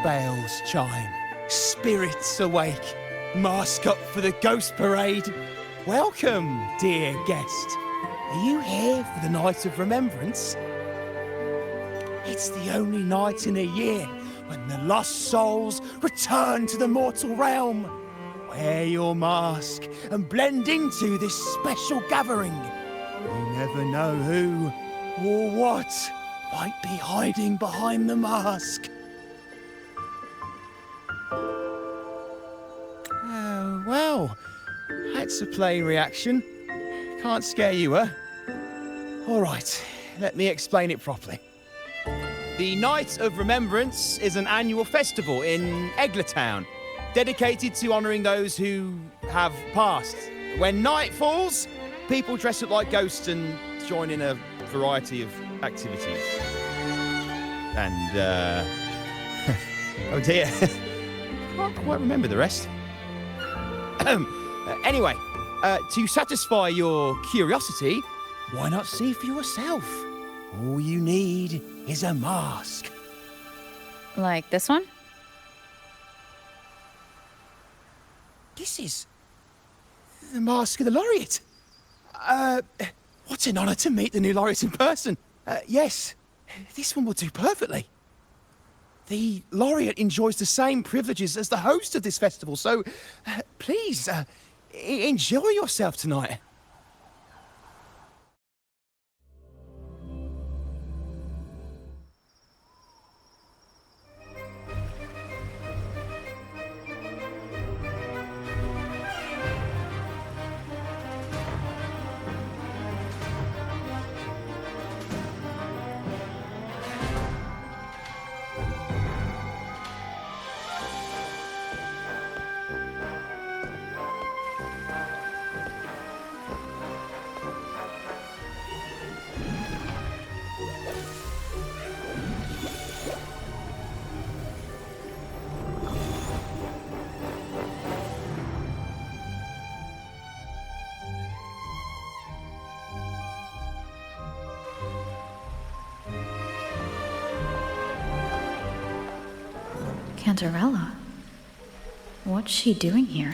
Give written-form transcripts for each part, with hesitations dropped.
Bells chime, spirits awake, mask up for the ghost parade. Welcome, dear guest. Are you here for the night of remembrance? It's the only night in a year when the lost souls return to the mortal realm. Wear your mask and blend into this special gathering. You never know who or what might be hiding behind the mask. Well, that's a plain reaction. Can't scare you, huh? All right, let me explain it properly. The Night of Remembrance is an annual festival in Eglertown, dedicated to honouring those who have passed. When night falls, people dress up like ghosts and join in a variety of activities. And, oh dear, can't quite remember the rest. Anyway, to satisfy your curiosity, why not see for yourself? All you need is a mask. Like this one? This is the mask of the laureate. What an honour to meet the new laureate in person. Yes, this one will do perfectly. The laureate enjoys the same privileges as the host of this festival, so please, enjoy yourself tonight. Cantarella? What's she doing here?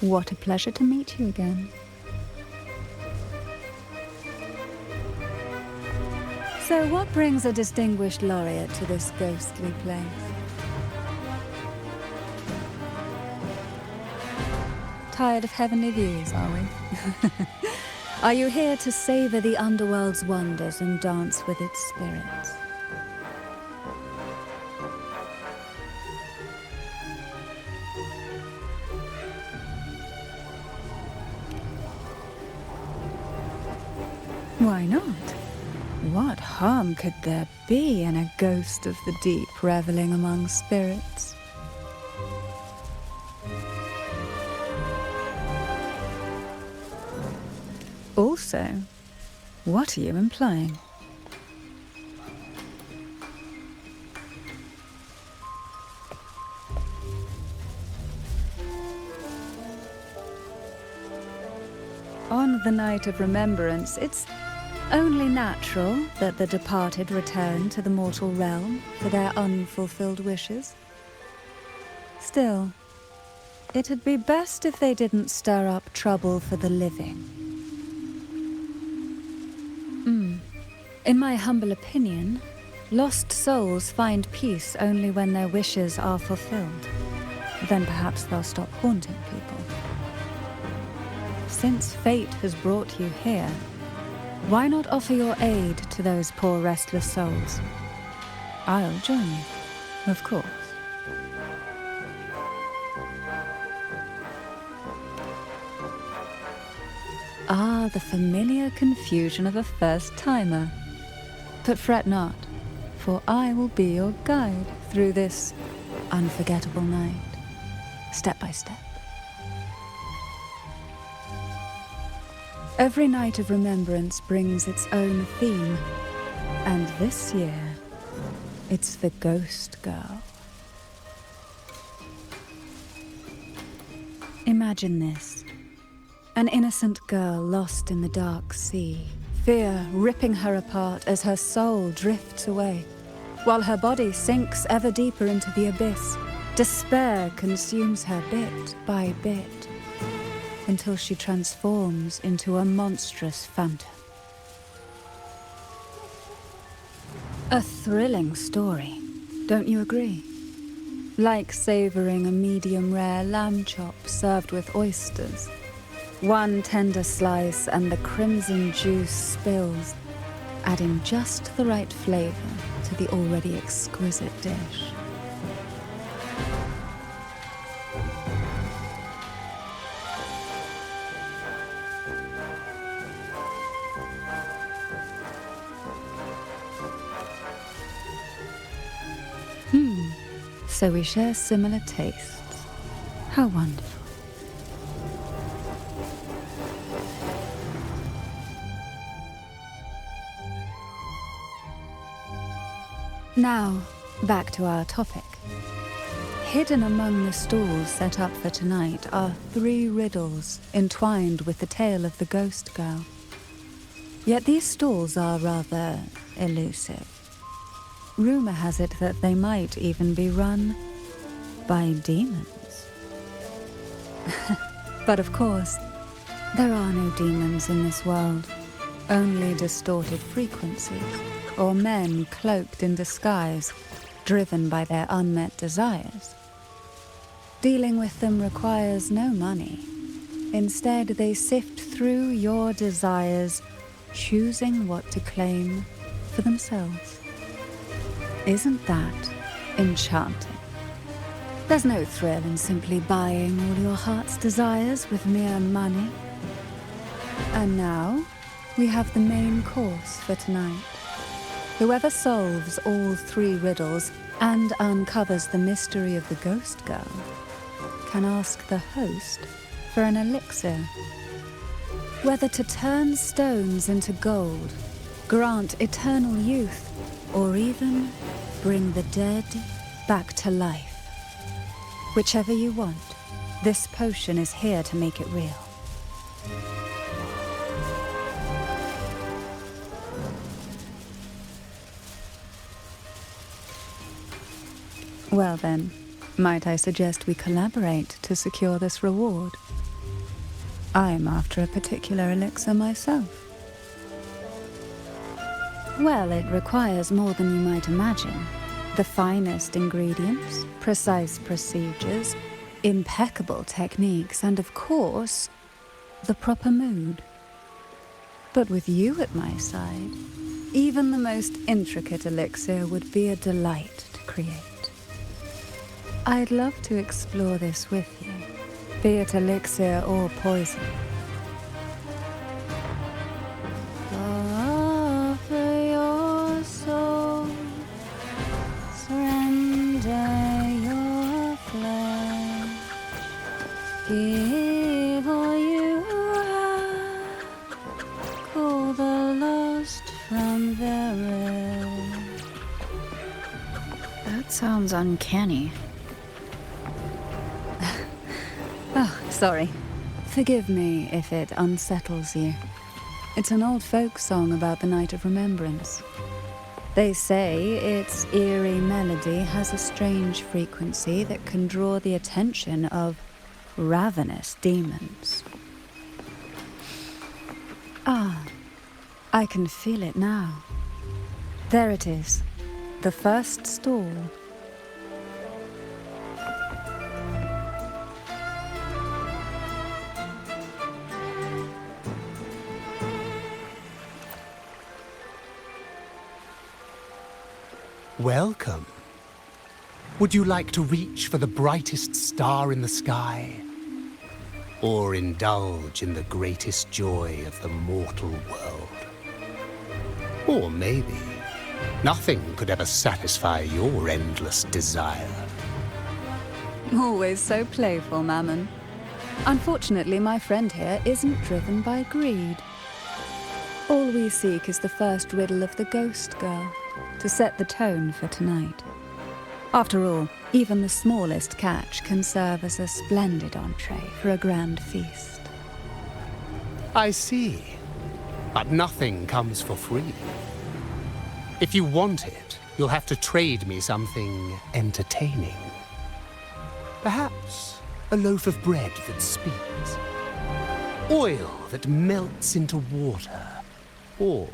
What a pleasure to meet you again. So what brings a distinguished laureate to this ghostly place? Tired of heavenly views, are we? Are you here to savor the underworld's wonders and dance with its spirits? Why not? What harm could there be in a ghost of the deep reveling among spirits? Also, what are you implying? On the night of remembrance, it's only natural that the departed return to the mortal realm for their unfulfilled wishes. Still, it'd be best if they didn't stir up trouble for the living. In my humble opinion, lost souls find peace only when their wishes are fulfilled. Then perhaps they'll stop haunting people. Since fate has brought you here, why not offer your aid to those poor restless souls? I'll join you, of course. Ah, the familiar confusion of a first-timer. But fret not, for I will be your guide through this unforgettable night, step by step. Every night of remembrance brings its own theme, and this year, it's the Ghost Girl. Imagine this. An innocent girl lost in the dark sea, fear ripping her apart as her soul drifts away, while her body sinks ever deeper into the abyss. Despair consumes her bit by bit, until she transforms into a monstrous phantom. A thrilling story, don't you agree? Like savoring a medium-rare lamb chop served with oysters. One tender slice and the crimson juice spills, adding just the right flavor to the already exquisite dish. So we share similar tastes. How wonderful. Now, back to our topic. Hidden among the stalls set up for tonight are 3 riddles entwined with the tale of the Ghost Girl. Yet these stalls are rather elusive. Rumor has it that they might even be run by demons. But of course, there are no demons in this world, only distorted frequencies, or men cloaked in disguise, driven by their unmet desires. Dealing with them requires no money. Instead, they sift through your desires, choosing what to claim for themselves. Isn't that enchanting? There's no thrill in simply buying all your heart's desires with mere money. And now, we have the main course for tonight. Whoever solves all 3 riddles and uncovers the mystery of the Ghost Girl can ask the host for an elixir. Whether to turn stones into gold, grant eternal youth, or even bring the dead back to life. Whichever you want, this potion is here to make it real. Well then, might I suggest we collaborate to secure this reward? I'm after a particular elixir myself. Well, it requires more than you might imagine. The finest ingredients, precise procedures, impeccable techniques, and of course, the proper mood. But with you at my side, even the most intricate elixir would be a delight to create. I'd love to explore this with you, be it elixir or poison. Give all you have, call the lost from their rest. That sounds uncanny. Oh, sorry. Forgive me if it unsettles you. It's an old folk song about the Night of Remembrance. They say its eerie melody has a strange frequency that can draw the attention of ravenous demons. Ah, I can feel it now. There it is. The first stall. Welcome. Would you like to reach for the brightest star in the sky? Or indulge in the greatest joy of the mortal world? Or maybe nothing could ever satisfy your endless desire. Always so playful, Mammon. Unfortunately, my friend here isn't driven by greed. All we seek is the first riddle of the Ghost Girl, to set the tone for tonight. After all, even the smallest catch can serve as a splendid entree for a grand feast. I see. But nothing comes for free. If you want it, you'll have to trade me something entertaining. Perhaps a loaf of bread that speaks. Oil that melts into water. Or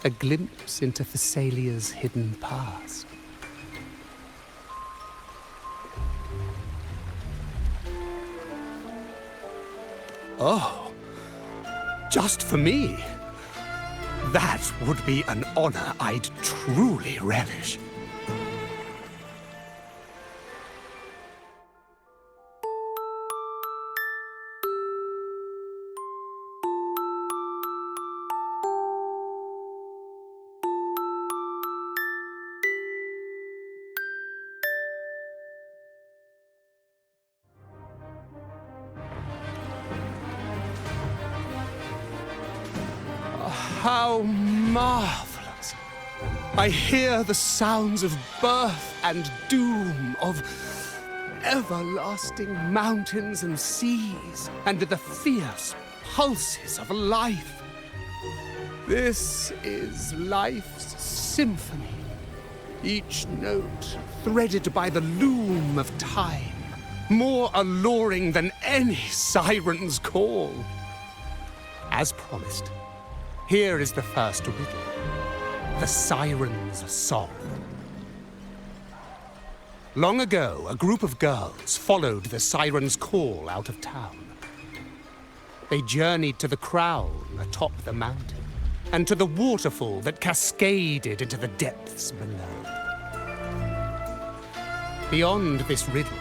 a glimpse into Thessalia's hidden past. Oh, just for me? That would be an honor I'd truly relish. How marvelous! I hear the sounds of birth and doom, of everlasting mountains and seas, and the fierce pulses of life. This is life's symphony, each note threaded by the loom of time, more alluring than any siren's call. As promised, here is the first riddle, the Siren's Song. Long ago, a group of girls followed the Siren's call out of town. They journeyed to the crown atop the mountain, and to the waterfall that cascaded into the depths below. Beyond this riddle,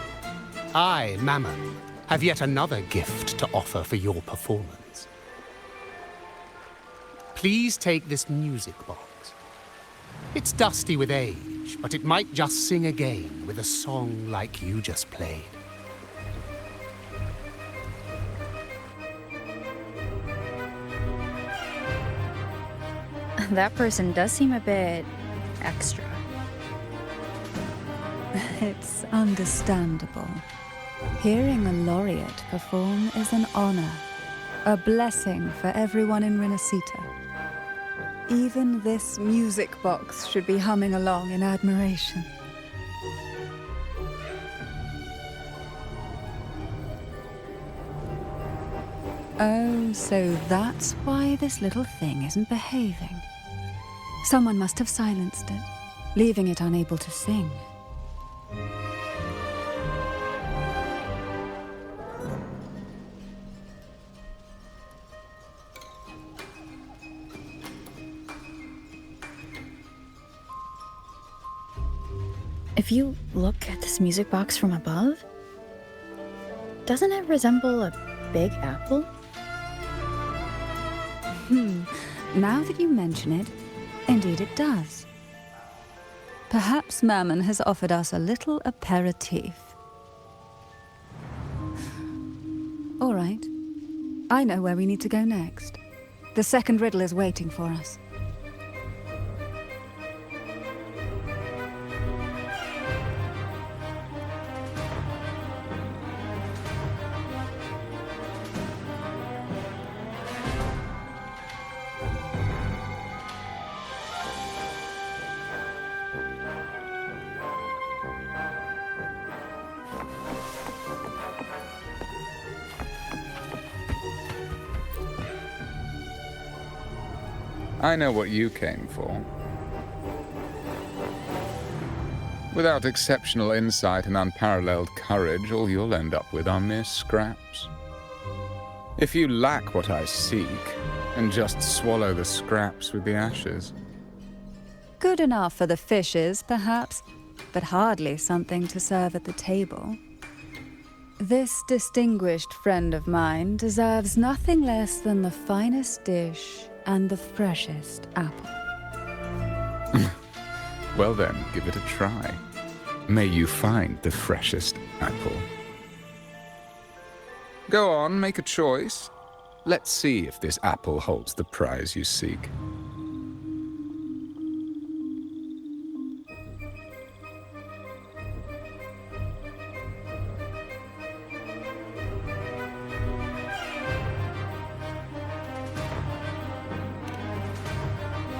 I, Mammon, have yet another gift to offer for your performance. Please take this music box. It's dusty with age, but it might just sing again with a song like you just played. That person does seem a bit extra. It's understandable. Hearing a laureate perform is an honor, a blessing for everyone in Renacita. Even this music box should be humming along in admiration. Oh, so that's why this little thing isn't behaving. Someone must have silenced it, leaving it unable to sing. If you look at this music box from above, doesn't it resemble a big apple? Now that you mention it, indeed it does. Perhaps Mammon has offered us a little aperitif. All right. I know where we need to go next. The second riddle is waiting for us. I know what you came for. Without exceptional insight and unparalleled courage, all you'll end up with are mere scraps. If you lack what I seek, then just swallow the scraps with the ashes. Good enough for the fishes, perhaps, but hardly something to serve at the table. This distinguished friend of mine deserves nothing less than the finest dish and the freshest apple. Well then, give it a try. May you find the freshest apple. Go on, make a choice. Let's see if this apple holds the prize you seek.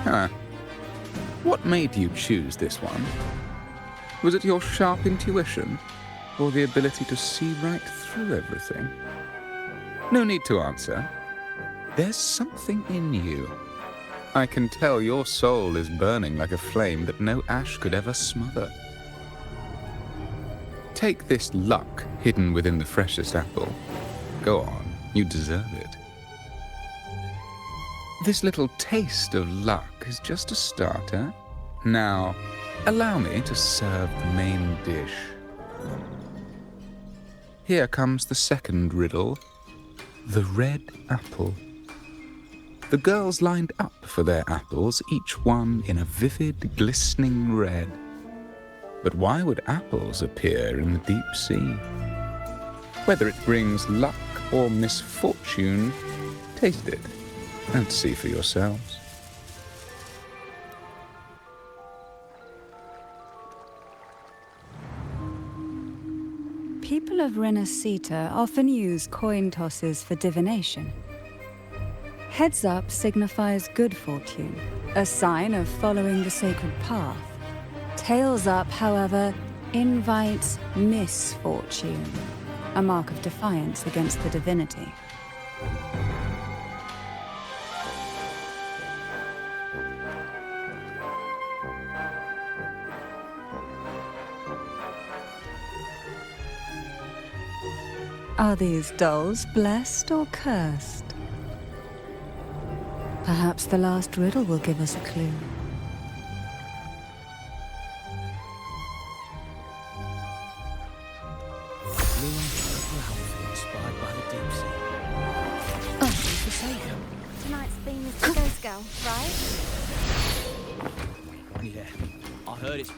Huh. What made you choose this one? Was it your sharp intuition, or the ability to see right through everything? No need to answer. There's something in you. I can tell your soul is burning like a flame that no ash could ever smother. Take this luck hidden within the freshest apple. Go on, you deserve it. This little taste of luck is just a starter. Now, allow me to serve the main dish. Here comes the second riddle. The red apple. The girls lined up for their apples, each one in a vivid, glistening red. But why would apples appear in the deep sea? Whether it brings luck or misfortune, taste it and see for yourselves. People of Renacita often use coin tosses for divination. Heads up signifies good fortune, a sign of following the sacred path. Tails up, however, invites misfortune, a mark of defiance against the divinity. Are these dolls blessed or cursed? Perhaps the last riddle will give us a clue. Blue and purple outfit inspired by the deep sea. Oh, it's the same. Tonight's theme is the Ghost Girl, right? Yeah, I heard it.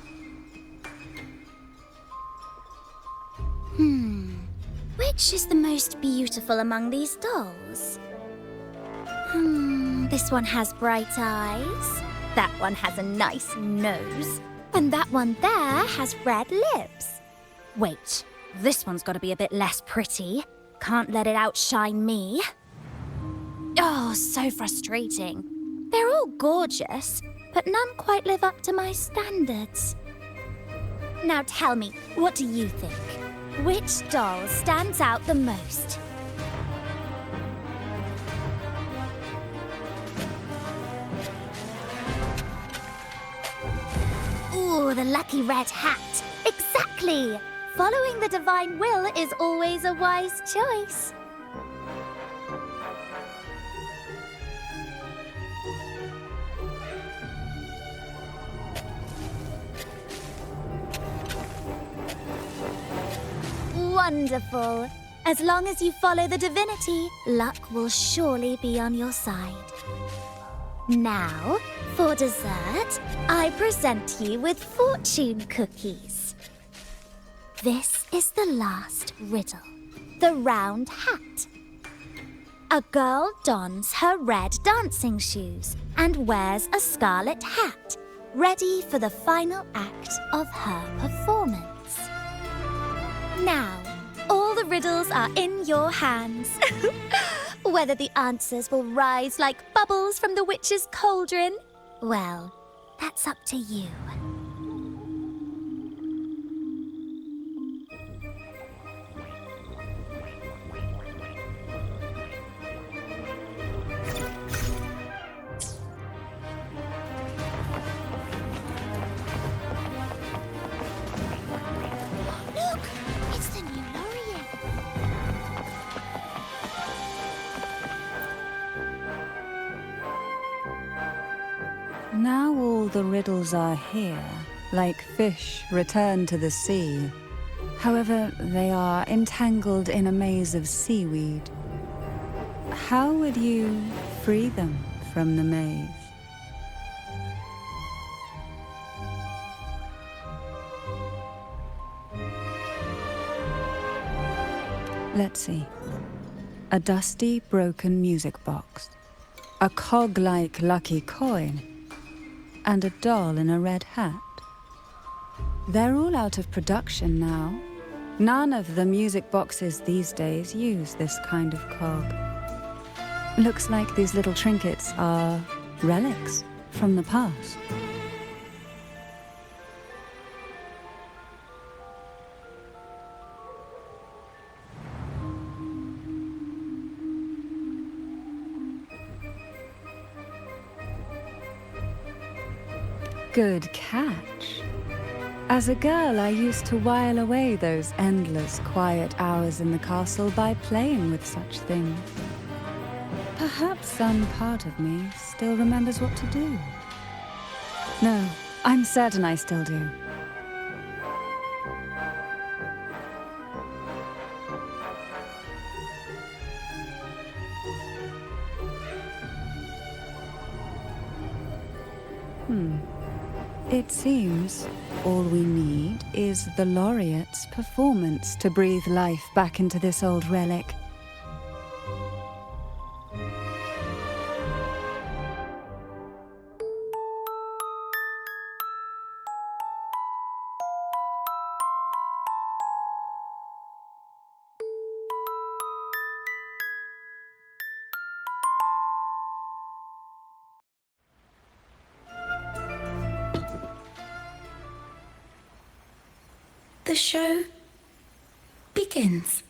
Which is the most beautiful among these dolls? This one has bright eyes. That one has a nice nose. And that one there has red lips. Wait, this one's got to be a bit less pretty. Can't let it outshine me. Oh, so frustrating. They're all gorgeous, but none quite live up to my standards. Now tell me, what do you think? Which doll stands out the most? Ooh, the lucky red hat. Exactly! Following the divine will is always a wise choice. Wonderful. As long as you follow the divinity, luck will surely be on your side. Now, for dessert, I present you with fortune cookies. This is the last riddle. The round hat. A girl dons her red dancing shoes and wears a scarlet hat, ready for the final act of her performance. Now, all the riddles are in your hands. Whether the answers will rise like bubbles from the witch's cauldron, well, that's up to you. Now all the riddles are here, like fish returned to the sea. However, they are entangled in a maze of seaweed. How would you free them from the maze? Let's see. A dusty, broken music box, a cog-like lucky coin, and a doll in a red hat. They're all out of production now. None of the music boxes these days use this kind of cog. Looks like these little trinkets are relics from the past. Good catch. As a girl, I used to while away those endless, quiet hours in the castle by playing with such things. Perhaps some part of me still remembers what to do. No, I'm certain I still do. It seems all we need is the laureate's performance to breathe life back into this old relic. The show begins.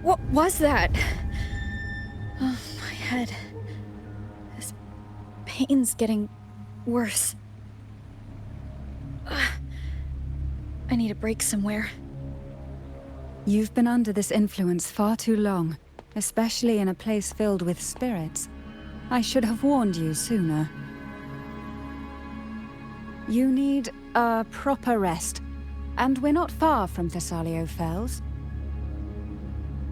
What was that? Oh, my head. This pain's getting worse. I need a break somewhere. You've been under this influence far too long, especially in a place filled with spirits. I should have warned you sooner. You need a proper rest, and we're not far from Thessalio Fells.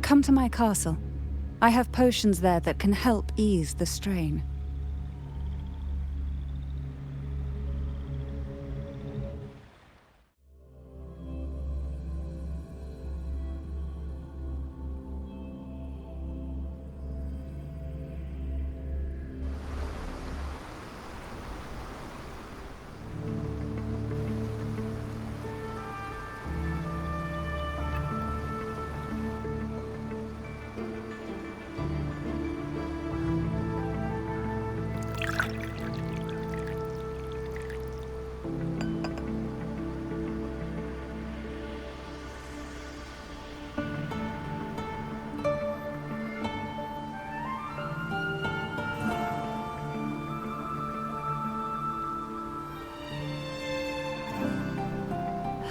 Come to my castle. I have potions there that can help ease the strain.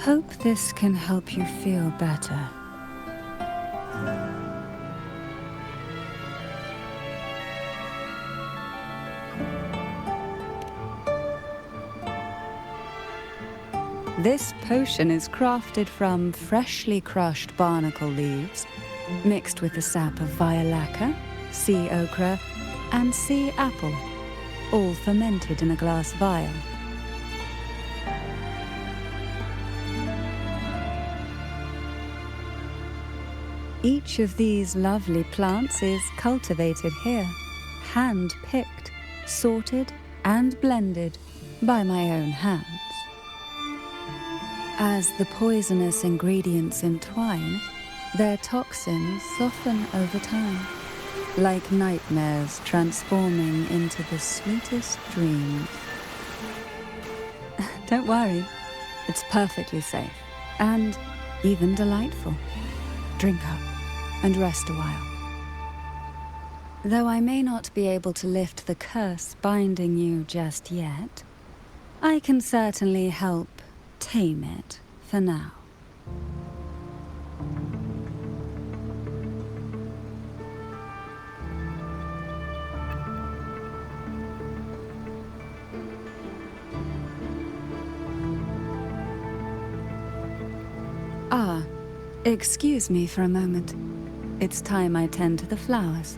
Hope this can help you feel better. This potion is crafted from freshly crushed barnacle leaves, mixed with the sap of violaca, sea ochre, and sea apple, all fermented in a glass vial. Each of these lovely plants is cultivated here, hand-picked, sorted and blended by my own hands. As the poisonous ingredients entwine, their toxins soften over time, like nightmares transforming into the sweetest dreams. Don't worry, it's perfectly safe and even delightful. Drink up and rest a while. Though I may not be able to lift the curse binding you just yet, I can certainly help tame it for now. Ah, excuse me for a moment. It's time I tend to the flowers.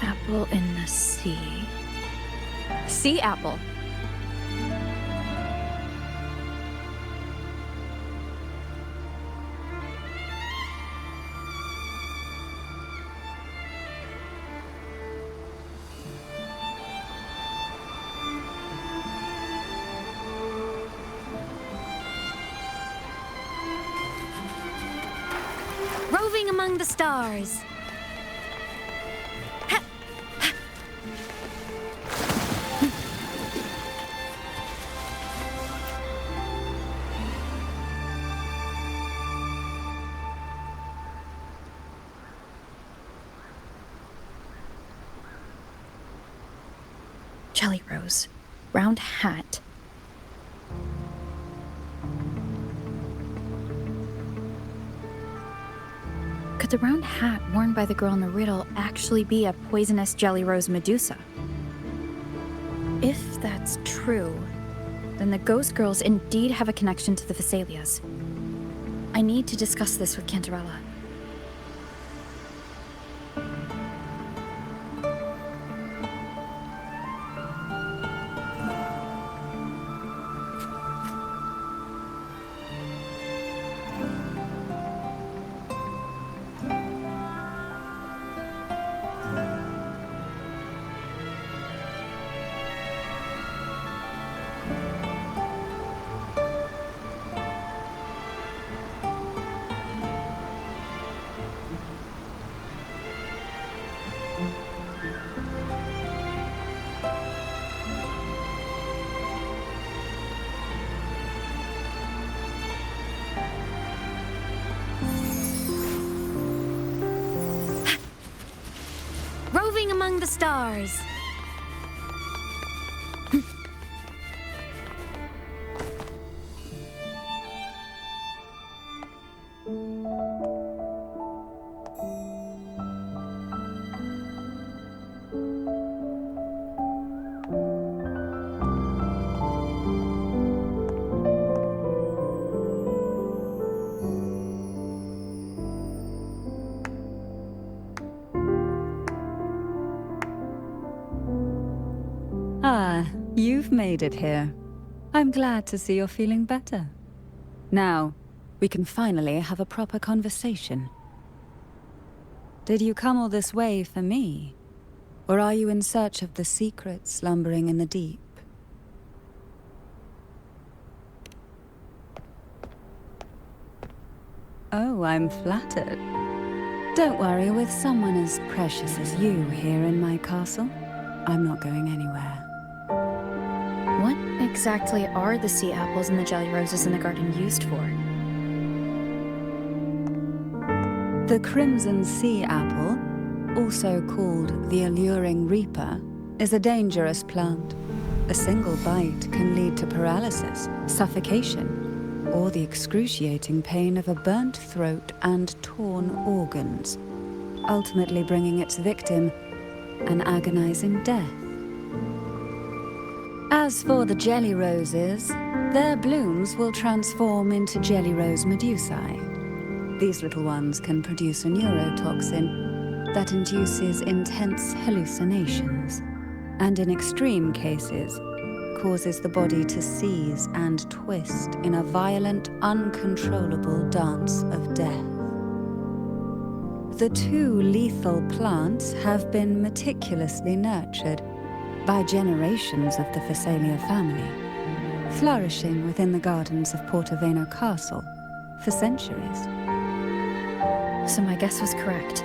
Apple in the sea. Sea apple. Roving among the stars. Jelly Rose. Round hat. Could the round hat worn by the girl in the riddle actually be a poisonous Jelly Rose Medusa? If that's true, then the ghost girls indeed have a connection to the Vesalias. I need to discuss this with Cantarella. among the stars. Ah, you've made it here. I'm glad to see you're feeling better. Now, we can finally have a proper conversation. Did you come all this way for me? Or are you in search of the secret slumbering in the deep? Oh, I'm flattered. Don't worry, with someone as precious as you here in my castle, I'm not going anywhere. What exactly are the sea apples and the jelly roses in the garden used for? The crimson sea apple, also called the alluring reaper, is a dangerous plant. A single bite can lead to paralysis, suffocation, or the excruciating pain of a burnt throat and torn organs, ultimately bringing its victim an agonizing death. As for the jelly roses, their blooms will transform into jelly rose medusae. These little ones can produce a neurotoxin that induces intense hallucinations, and in extreme cases, causes the body to seize and twist in a violent, uncontrollable dance of death. The two lethal plants have been meticulously nurtured by generations of the Phasalia family, flourishing within the gardens of Portoveno Castle for centuries. So my guess was correct.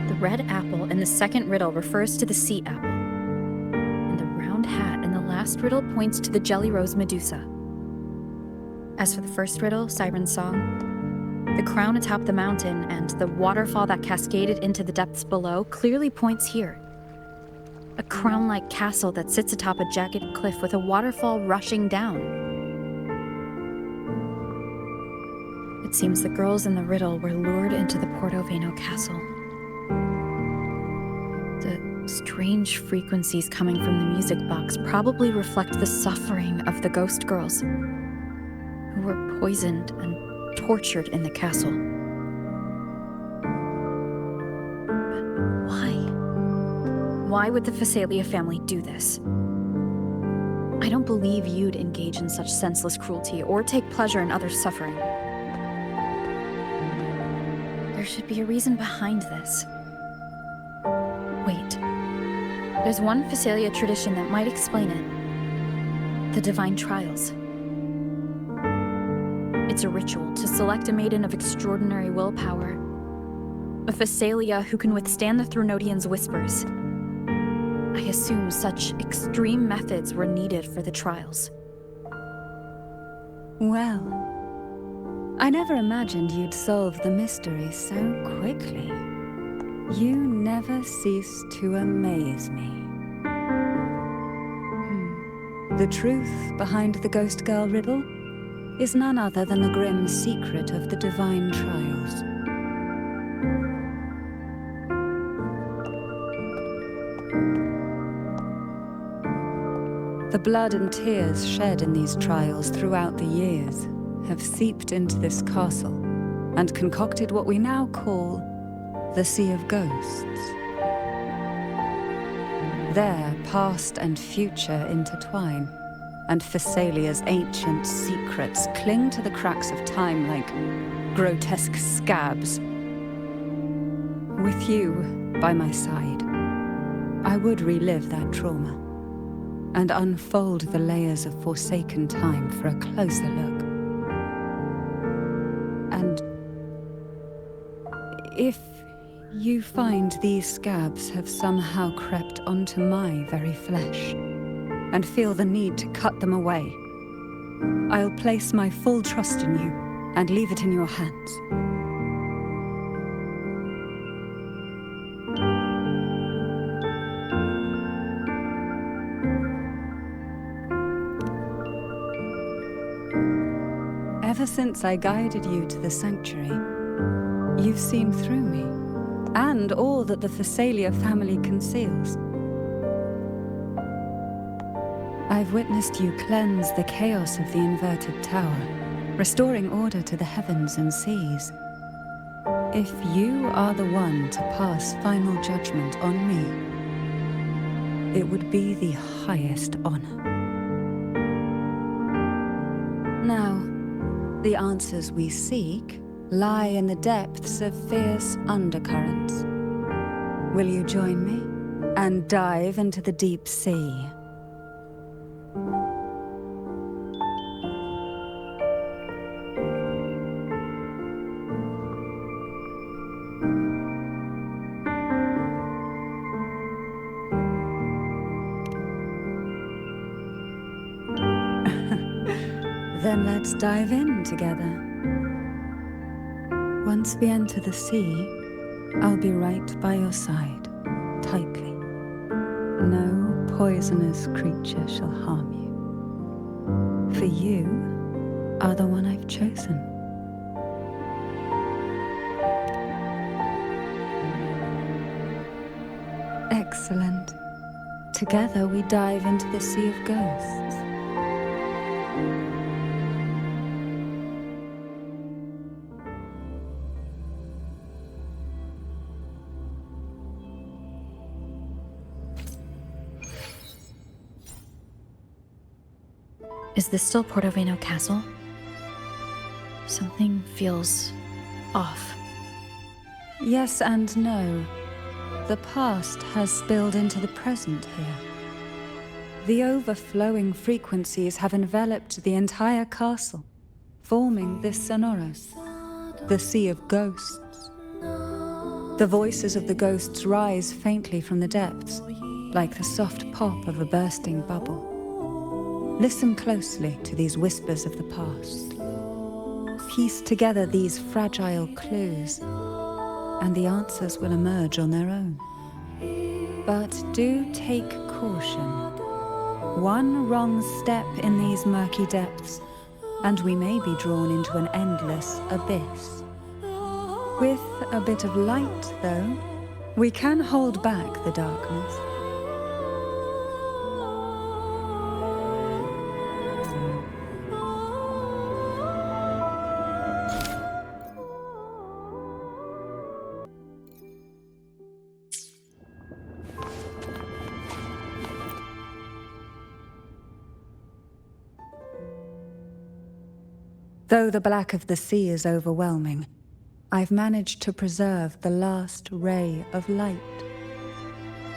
The red apple in the second riddle refers to the sea apple, and the round hat in the last riddle points to the jelly rose medusa. As for the first riddle, Siren's Song, the crown atop the mountain and the waterfall that cascaded into the depths below clearly points here. A crown-like castle that sits atop a jagged cliff with a waterfall rushing down. It seems the girls in the riddle were lured into the Portoveno castle. The strange frequencies coming from the music box probably reflect the suffering of the ghost girls, who were poisoned and tortured in the castle. But why? Why would the Phasalia family do this? I don't believe you'd engage in such senseless cruelty or take pleasure in others' suffering. There should be a reason behind this. Wait. There's one Phasalia tradition that might explain it. The Divine Trials. It's a ritual to select a maiden of extraordinary willpower. A Phasalia who can withstand the Threnodians' whispers. I assume such extreme methods were needed for the trials. Well, I never imagined you'd solve the mystery so quickly. You never cease to amaze me. The truth behind the Ghost Girl riddle is none other than the grim secret of the Divine Trials. The blood and tears shed in these trials throughout the years have seeped into this castle and concocted what we now call the Sea of Ghosts. There, past and future intertwine, and Phasalia's ancient secrets cling to the cracks of time like grotesque scabs. With you by my side, I would relive that trauma and unfold the layers of forsaken time for a closer look. And if you find these scabs have somehow crept onto my very flesh, and feel the need to cut them away, I'll place my full trust in you and leave it in your hands. Ever since I guided you to the sanctuary, you've seen through me, and all that the Thessalia family conceals. I've witnessed you cleanse the chaos of the inverted tower, restoring order to the heavens and seas. If you are the one to pass final judgment on me, it would be the highest honor. Now, the answers we seek lie in the depths of fierce undercurrents. Will you join me and dive into the deep sea? Then let's dive in together. Once we enter the sea, I'll be right by your side, tightly. No poisonous creature shall harm you. For you are the one I've chosen. Excellent. Together we dive into the Sea of Ghosts. Is this still Portoveno Castle? Something feels off. Yes and no. The past has spilled into the present here. The overflowing frequencies have enveloped the entire castle, forming this Sonoros, the Sea of Ghosts. The voices of the ghosts rise faintly from the depths, like the soft pop of a bursting bubble. Listen closely to these whispers of the past. Piece together these fragile clues, and the answers will emerge on their own. But do take caution. One wrong step in these murky depths, and we may be drawn into an endless abyss. With a bit of light, though, we can hold back the darkness. Though the black of the sea is overwhelming, I've managed to preserve the last ray of light.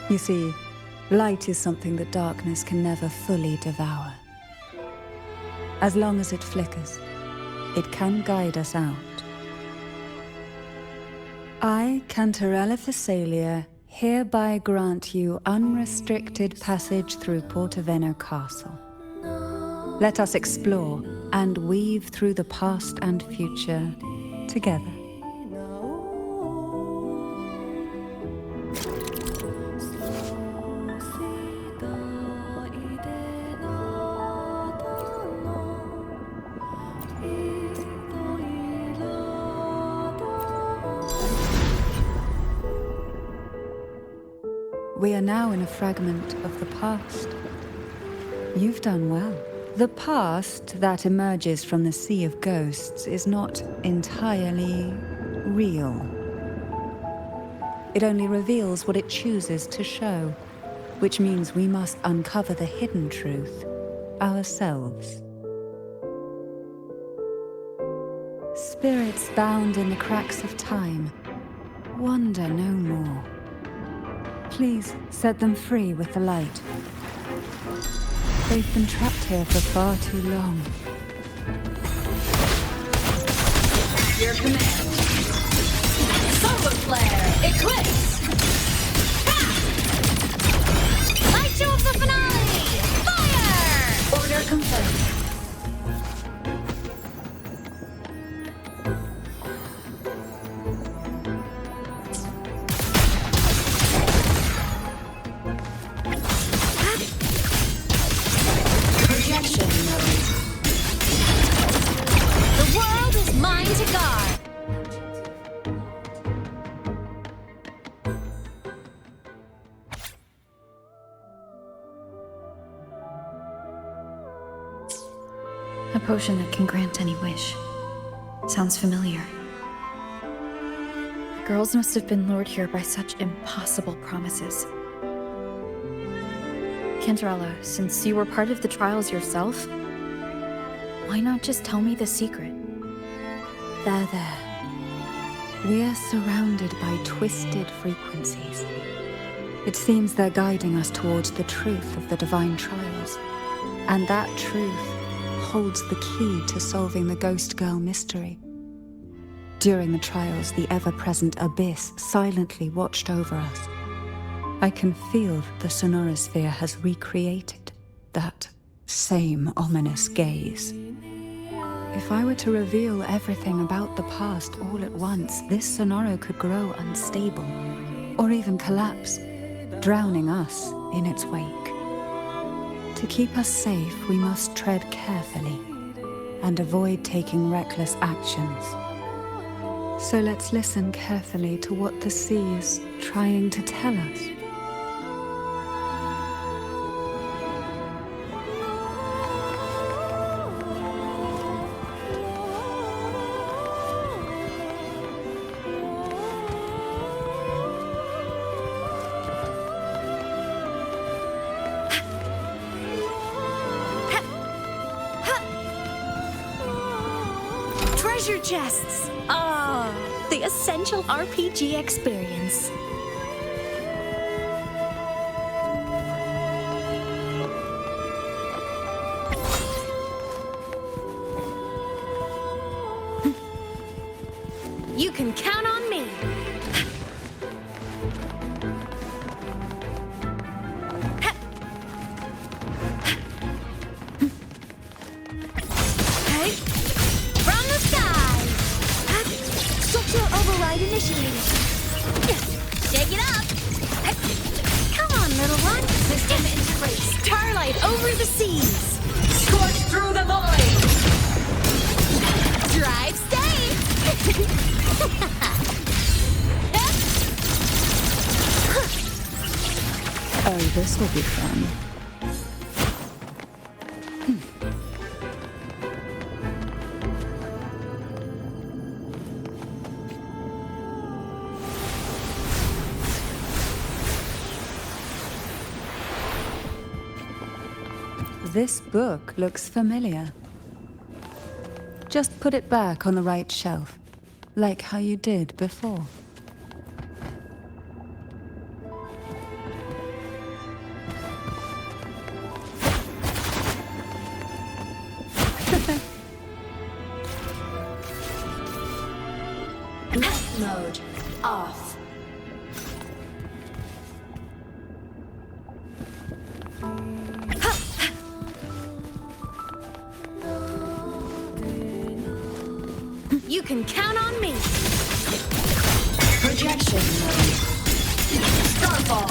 You see, light is something that darkness can never fully devour. As long as it flickers, it can guide us out. I, Cantarella Thessalia, hereby grant you unrestricted passage through Portoveno Castle. Let us explore and weave through the past and future together. We are now in a fragment of the past. You've done well. The past that emerges from the Sea of Ghosts is not entirely real. It only reveals what it chooses to show, which means we must uncover the hidden truth ourselves. Spirits bound in the cracks of time, wander no more. Please set them free with the light. They've been trapped here for far too long. Your command. Solar flare, eclipse. Light show of the finale! Fire! Order confirmed. The A potion that can grant any wish. Sounds familiar. The girls must have been lured here by such impossible promises. Cantarella, since you were part of the trials yourself, why not just tell me the secret? There. We're surrounded by twisted frequencies. It seems they're guiding us towards the truth of the divine trials. And that truth holds the key to solving the Ghost Girl mystery. During the trials, the ever-present abyss silently watched over us. I can feel that the sonorosphere has recreated that same ominous gaze. If I were to reveal everything about the past all at once, this sonoro could grow unstable, or even collapse, drowning us in its wake. To keep us safe, we must tread carefully and avoid taking reckless actions. So let's listen carefully to what the sea is trying to tell us. Treasure chests! Ah, the essential RPG experience. You can count on me. Hey, from the sky. Structural override initiated. Shake it up. Come on, little one. System integrate. Starlight over the seas. Scorch through the void! Drive safe. Oh, this will be fun. This book looks familiar. Just put it back on the right shelf, like how you did before. Net mode off. You can count on me. Projection mode. Starfall.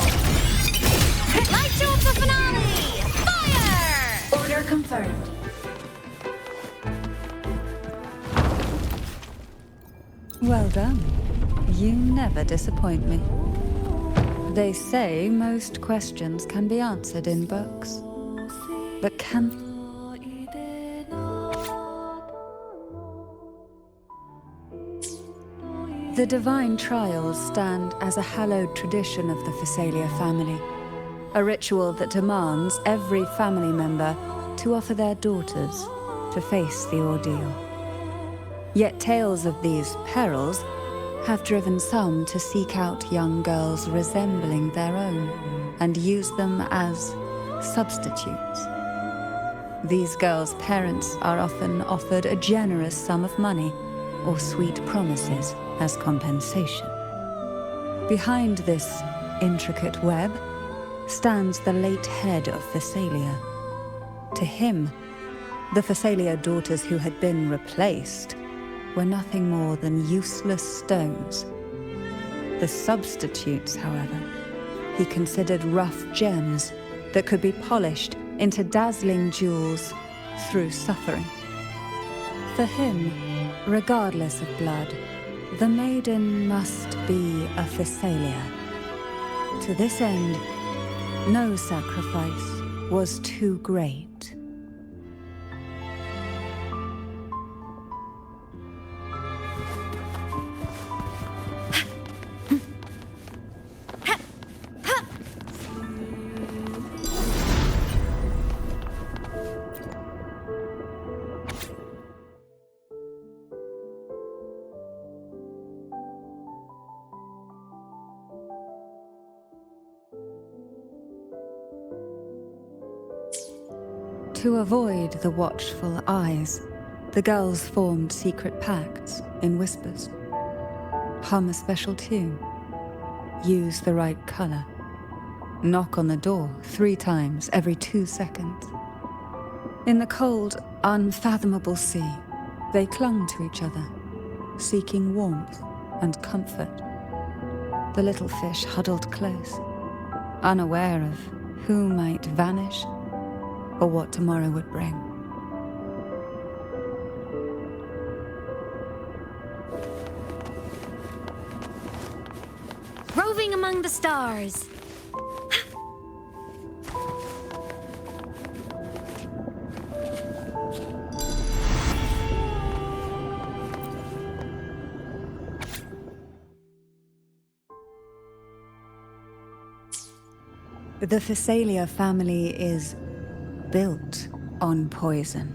Light show up the finale. Fire! Order confirmed. Well done. You never disappoint me. They say most questions can be answered in books. But can... The divine trials stand as a hallowed tradition of the Phasalia family, a ritual that demands every family member to offer their daughters to face the ordeal. Yet tales of these perils have driven some to seek out young girls resembling their own and use them as substitutes. These girls' parents are often offered a generous sum of money or sweet promises as compensation. Behind this intricate web stands the late head of Phasalia. To him, the Phasalia daughters who had been replaced were nothing more than useless stones. The substitutes, however, he considered rough gems that could be polished into dazzling jewels through suffering. For him, regardless of blood, the maiden must be a Phasalia. To this end, no sacrifice was too great. To avoid the watchful eyes, the girls formed secret pacts in whispers. Hum a special tune. Use the right color. Knock on the door 3 times every 2 seconds. In the cold, unfathomable sea, they clung to each other, seeking warmth and comfort. The little fish huddled close, unaware of who might vanish or what tomorrow would bring. Roving among the stars. The Phasalia family is built on poison,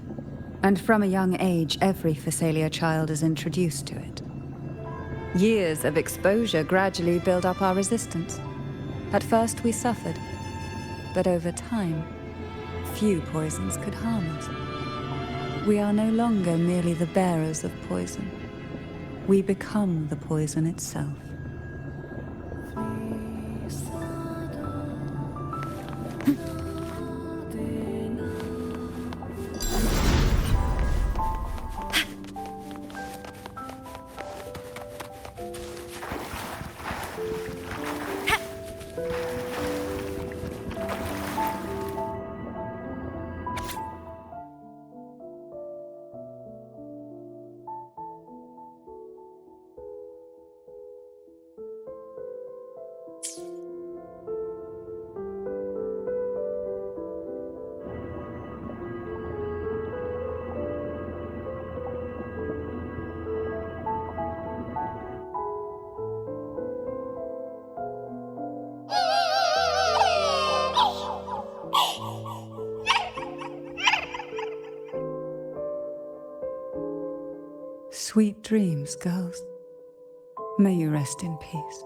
and from a young age, every Phasalia child is introduced to it. Years of exposure gradually build up our resistance. At first we suffered, but over time, few poisons could harm us. We are no longer merely the bearers of poison. We become the poison itself. Sweet dreams, girls. May you rest in peace.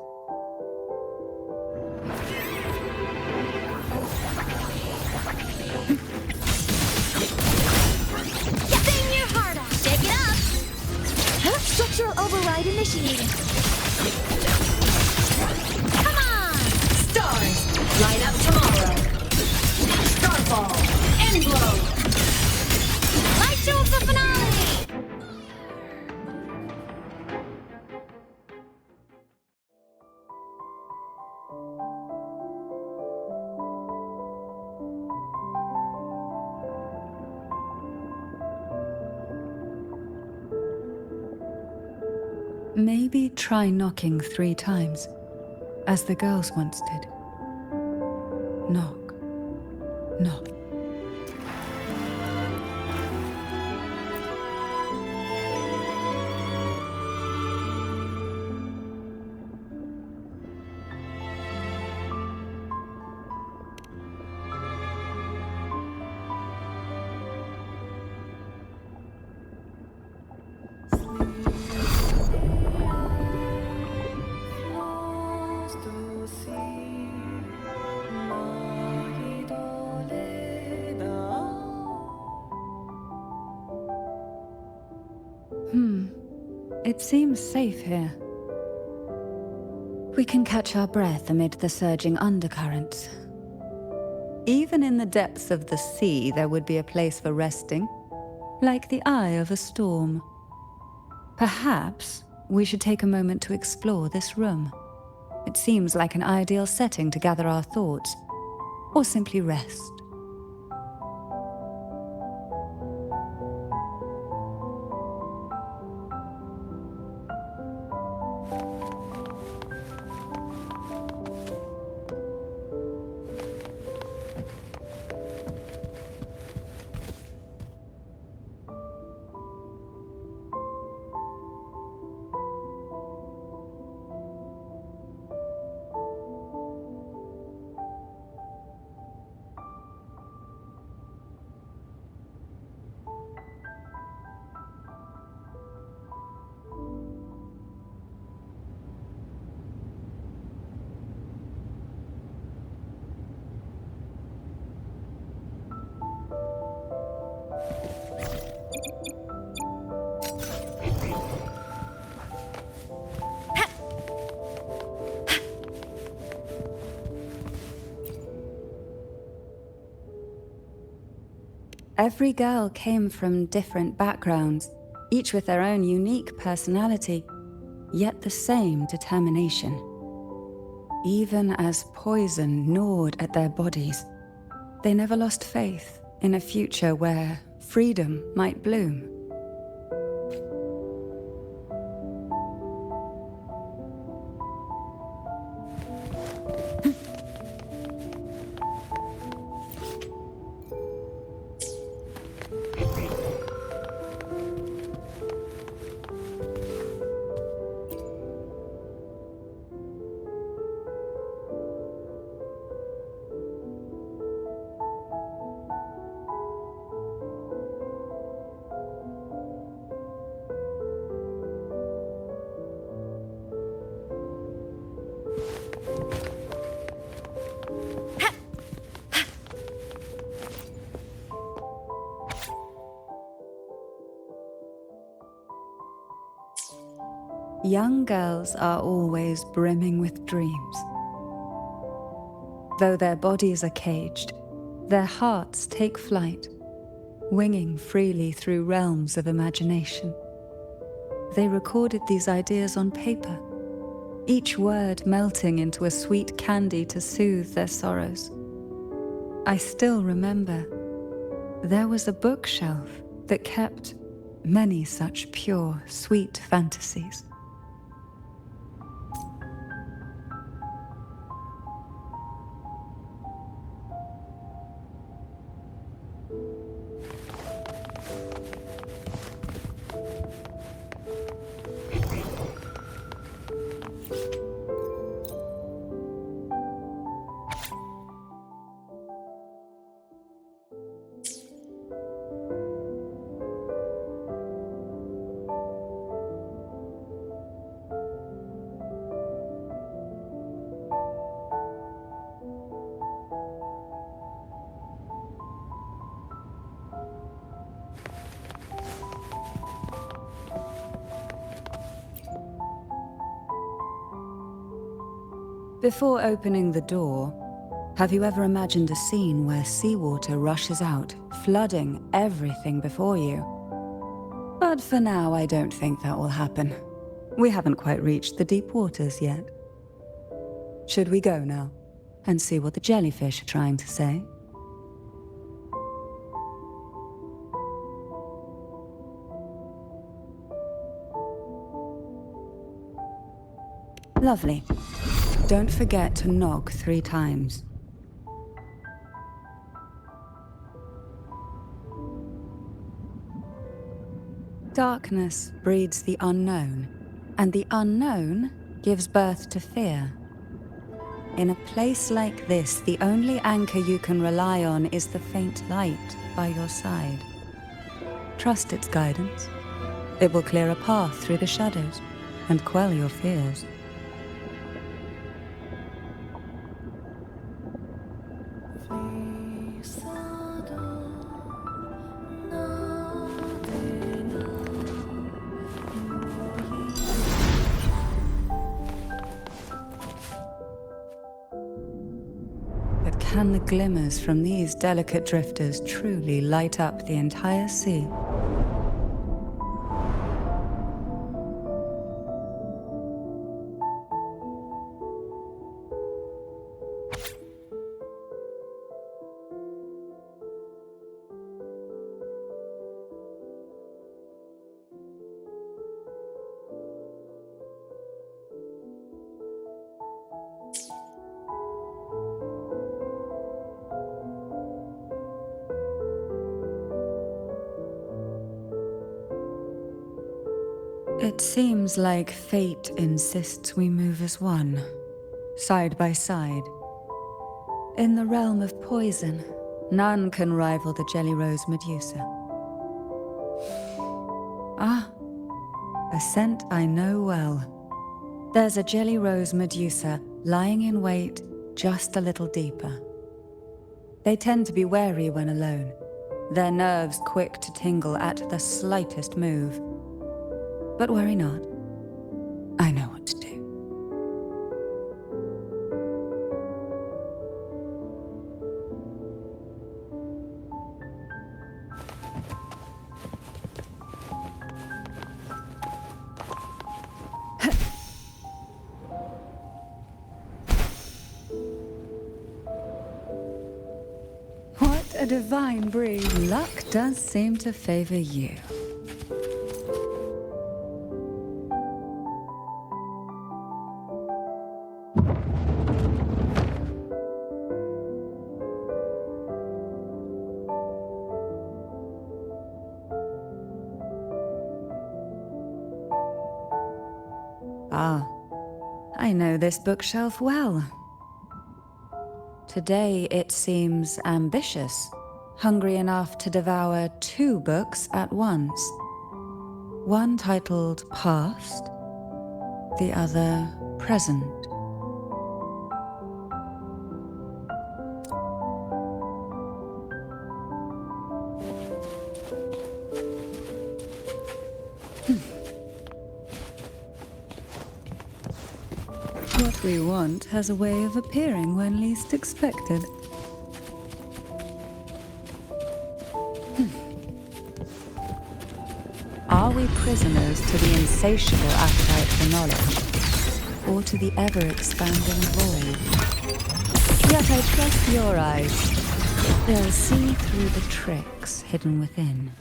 Sing your heart out. Shake it up. Huh? Structural override initiated. Come on. Stars, light up tomorrow. Starfall, Endblow. Light show of the finale. Maybe try knocking 3 times, as the girls once did. Knock. Knock. It seems safe here. We can catch our breath amid the surging undercurrents. Even in the depths of the sea, there would be a place for resting, like the eye of a storm. Perhaps we should take a moment to explore this room. It seems like an ideal setting to gather our thoughts, or simply rest. Every girl came from different backgrounds, each with their own unique personality, yet the same determination. Even as poison gnawed at their bodies, they never lost faith in a future where freedom might bloom. Young girls are always brimming with dreams. Though their bodies are caged, their hearts take flight, winging freely through realms of imagination. They recorded these ideas on paper, each word melting into a sweet candy to soothe their sorrows. I still remember there was a bookshelf that kept many such pure, sweet fantasies. Before opening the door, have you ever imagined a scene where seawater rushes out, flooding everything before you? But for now, I don't think that will happen. We haven't quite reached the deep waters yet. Should we go now and see what the jellyfish are trying to say? Lovely. Don't forget to knock 3 times. Darkness breeds the unknown, and the unknown gives birth to fear. In a place like this, the only anchor you can rely on is the faint light by your side. Trust its guidance. It will clear a path through the shadows and quell your fears. But can the glimmers from these delicate drifters truly light up the entire sea? It seems like fate insists we move as one, side by side. In the realm of poison, none can rival the Jelly Rose Medusa. Ah, a scent I know well. There's a Jelly Rose Medusa lying in wait just a little deeper. They tend to be wary when alone, their nerves quick to tingle at the slightest move. But worry not. I know what to do. A divine breeze. Luck does seem to favor you. Ah, I know this bookshelf well. Today it seems ambitious, hungry enough to devour 2 books at once. One titled Past, the other Present. What we want has a way of appearing when least expected. Are we prisoners to the insatiable appetite for knowledge, or to the ever-expanding void? Yet I trust your eyes. They'll see through the tricks hidden within.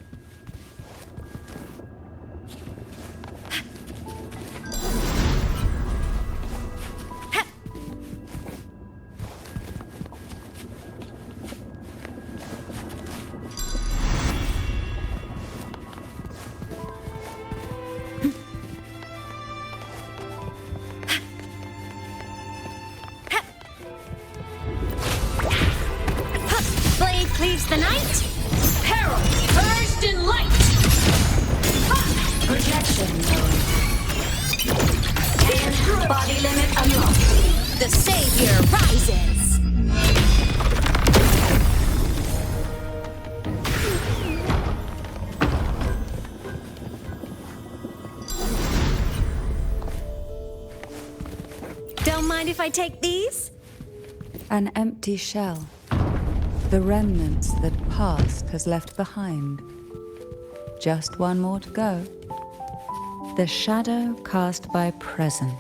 Cleaves the night. Peril purged in light. Projection mode. And body limit unlocked. The savior rises. Don't mind if I take these? An empty shell. The remnants that past has left behind. Just one more to go. The shadow cast by present.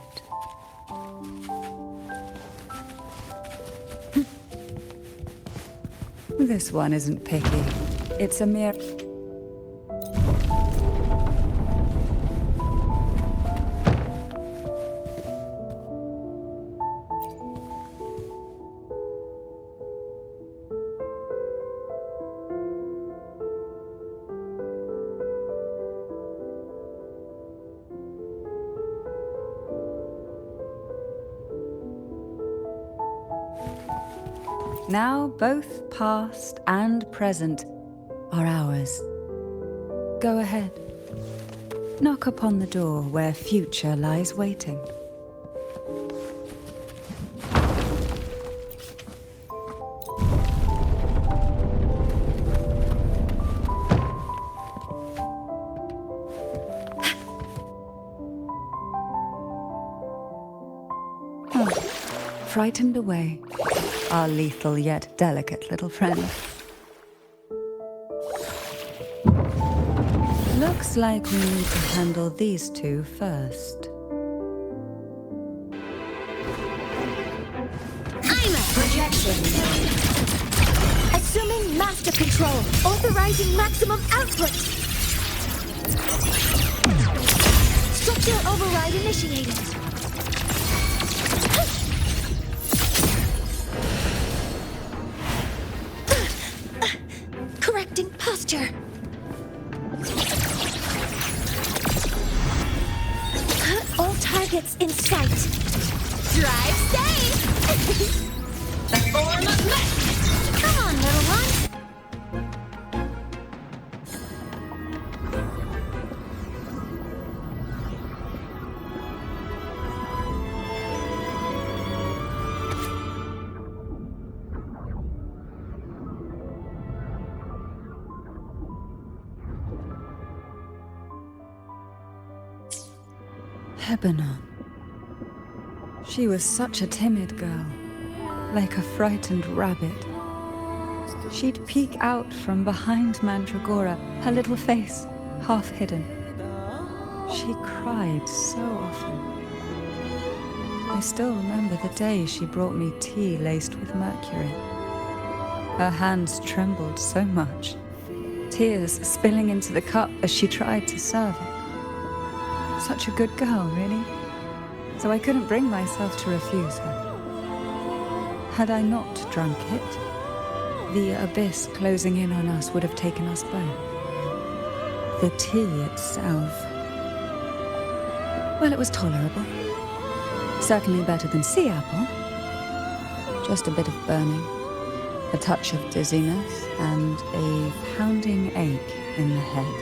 This one isn't picky. It's a mere... Now both past and present are ours. Go ahead. Knock upon the door where future lies waiting. Oh, frightened away. Our lethal yet delicate little friend. Looks like we need to handle these 2 first. I'm a projection. Assuming master control, authorizing maximum output. Structure override initiated. Correcting posture. All targets in sight. Drive safe! The form of magic. Come on, little one. Lebanon. She was such a timid girl, like a frightened rabbit. She'd peek out from behind Mandragora, her little face half hidden. She cried so often. I still remember the day she brought me tea laced with mercury. Her hands trembled so much, tears spilling into the cup as she tried to serve it. Such a good girl, really. So I couldn't bring myself to refuse her. Had I not drunk it, the abyss closing in on us would have taken us both. The tea itself, well, it was tolerable. Certainly better than sea apple. Just a bit of burning, a touch of dizziness, and a pounding ache in the head.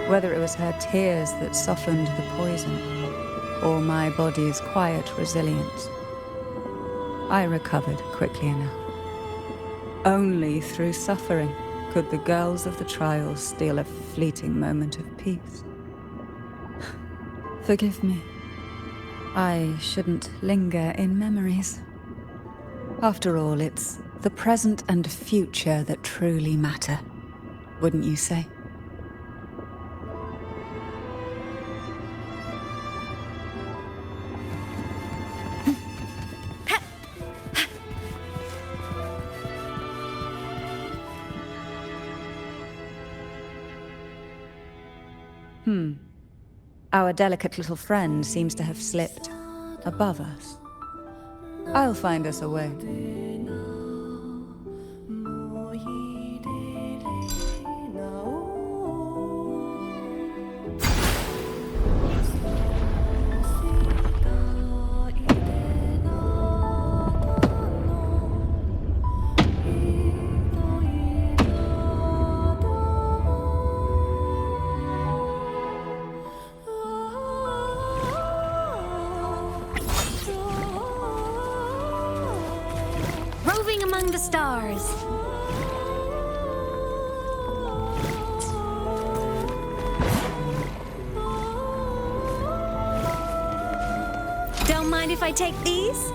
Whether it was her tears that softened the poison, or my body's quiet resilience, I recovered quickly enough. Only through suffering could the girls of the trials steal a fleeting moment of peace. Forgive me. I shouldn't linger in memories. After all, it's the present and future that truly matter, wouldn't you say? Our delicate little friend seems to have slipped above us. I'll find us a way. Roving among the stars. Don't mind if I take these?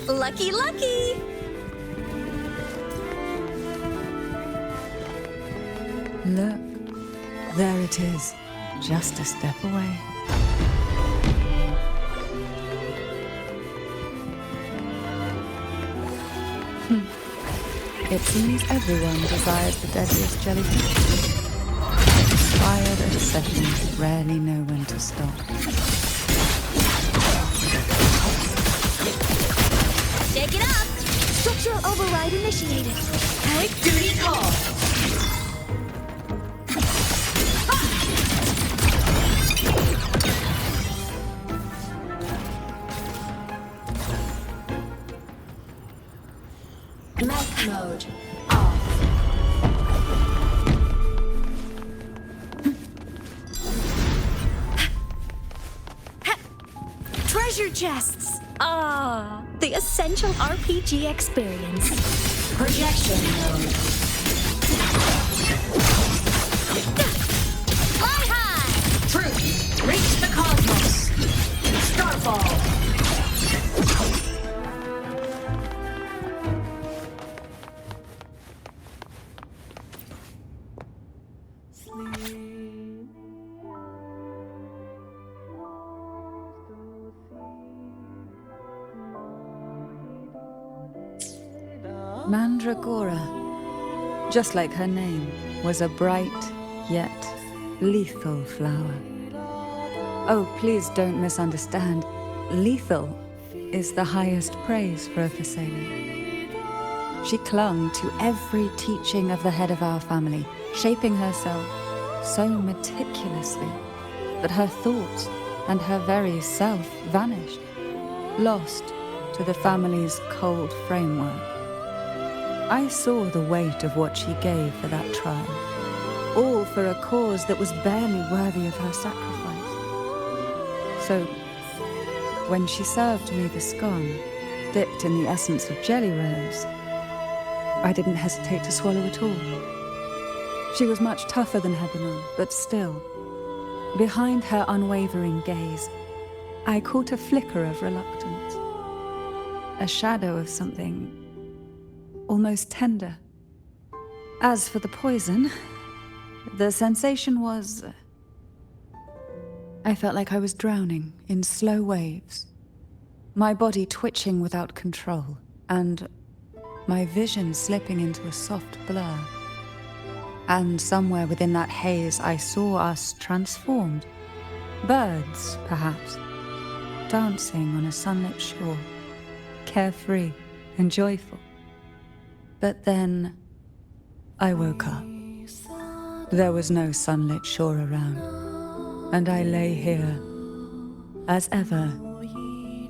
Lucky, lucky! Look, there it is, just a step away. It seems everyone desires the deadliest jellyfish. Inspired obsessions rarely know when to stop. Shake it up! Structural override initiated. Take duty call! Mech mode off. Treasure chests! Ah, the essential RPG experience. Projection mode. Fly high! Truth, reach the cosmos. Starfall. Mandragora, just like her name, was a bright yet lethal flower. Oh, please don't misunderstand. Lethal is the highest praise for a Thessalian. She clung to every teaching of the head of our family, shaping herself so meticulously that her thoughts and her very self vanished, lost to the family's cold framework. I saw the weight of what she gave for that trial, all for a cause that was barely worthy of her sacrifice. So, when she served me the scone, dipped in the essence of jelly rose, I didn't hesitate to swallow it all. She was much tougher than Hebanon, but still, behind her unwavering gaze, I caught a flicker of reluctance, a shadow of something almost tender. As for the poison, the sensation was... I felt like I was drowning in slow waves, my body twitching without control, and my vision slipping into a soft blur. And somewhere within that haze, I saw us transformed. Birds, perhaps, dancing on a sunlit shore, carefree and joyful. But then I woke up. There was no sunlit shore around, and I lay here, as ever,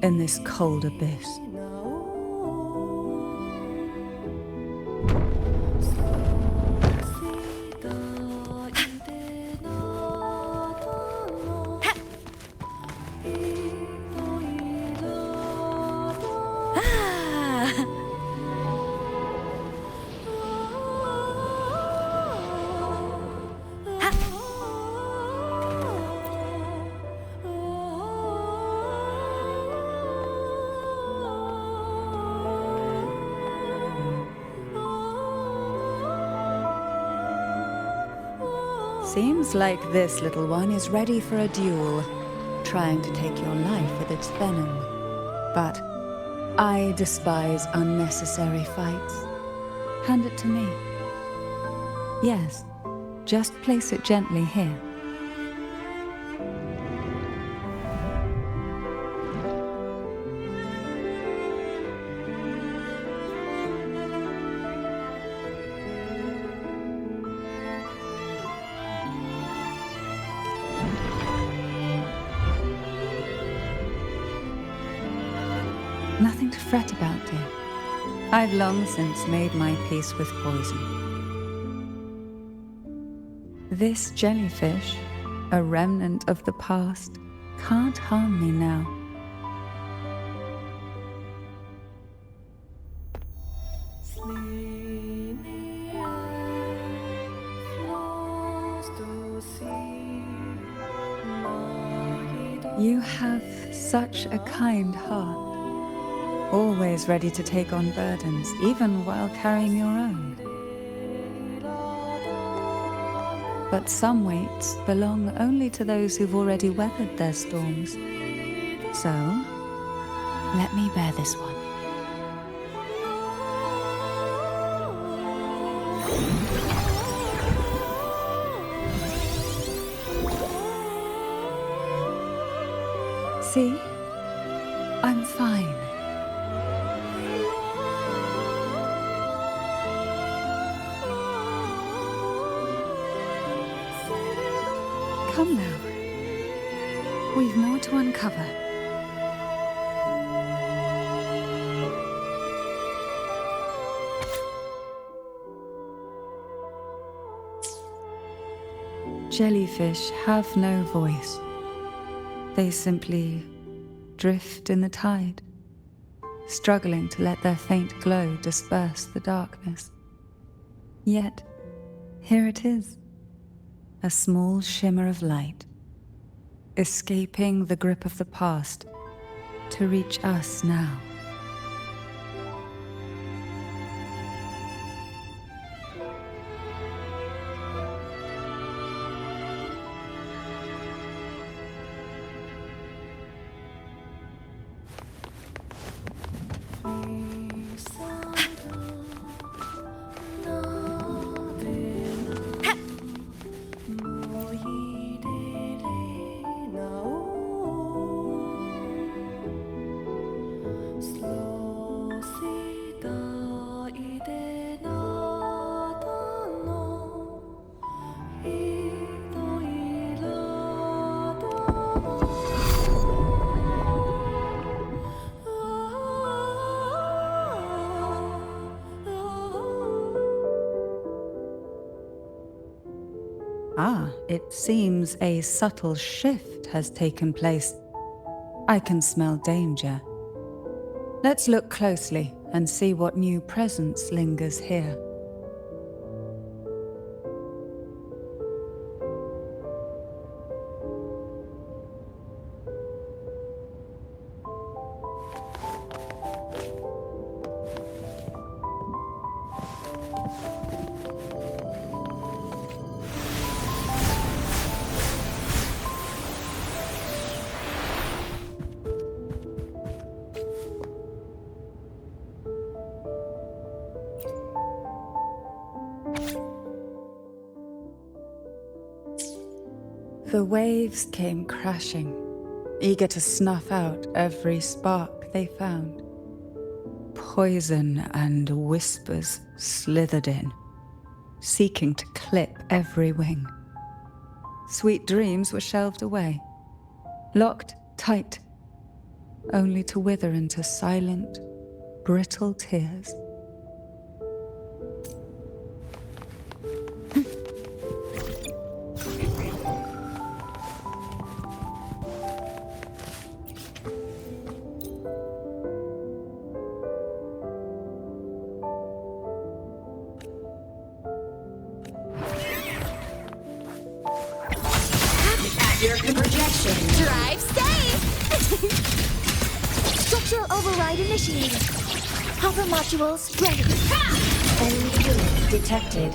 in this cold abyss. Seems like this little one is ready for a duel, trying to take your life with its venom. But I despise unnecessary fights. Hand it to me. Yes, just place it gently here. Nothing to fret about, dear. I've long since made my peace with poison. This jellyfish, a remnant of the past, can't harm me now. You have such a kind heart. Always ready to take on burdens, even while carrying your own. But some weights belong only to those who've already weathered their storms. So, let me bear this one. See? I'm fine. Come now. We've more to uncover. Jellyfish have no voice. They simply drift in the tide, struggling to let their faint glow disperse the darkness. Yet, here it is. A small shimmer of light, escaping the grip of the past to reach us now. Ah, it seems a subtle shift has taken place. I can smell danger. Let's look closely and see what new presence lingers here. The waves came crashing, eager to snuff out every spark they found. Poison and whispers slithered in, seeking to clip every wing. Sweet dreams were shelved away, locked tight, only to wither into silent, brittle tears. Projection. Drive safe! Structural override initiated. Hover modules ready. Enemy unit detected.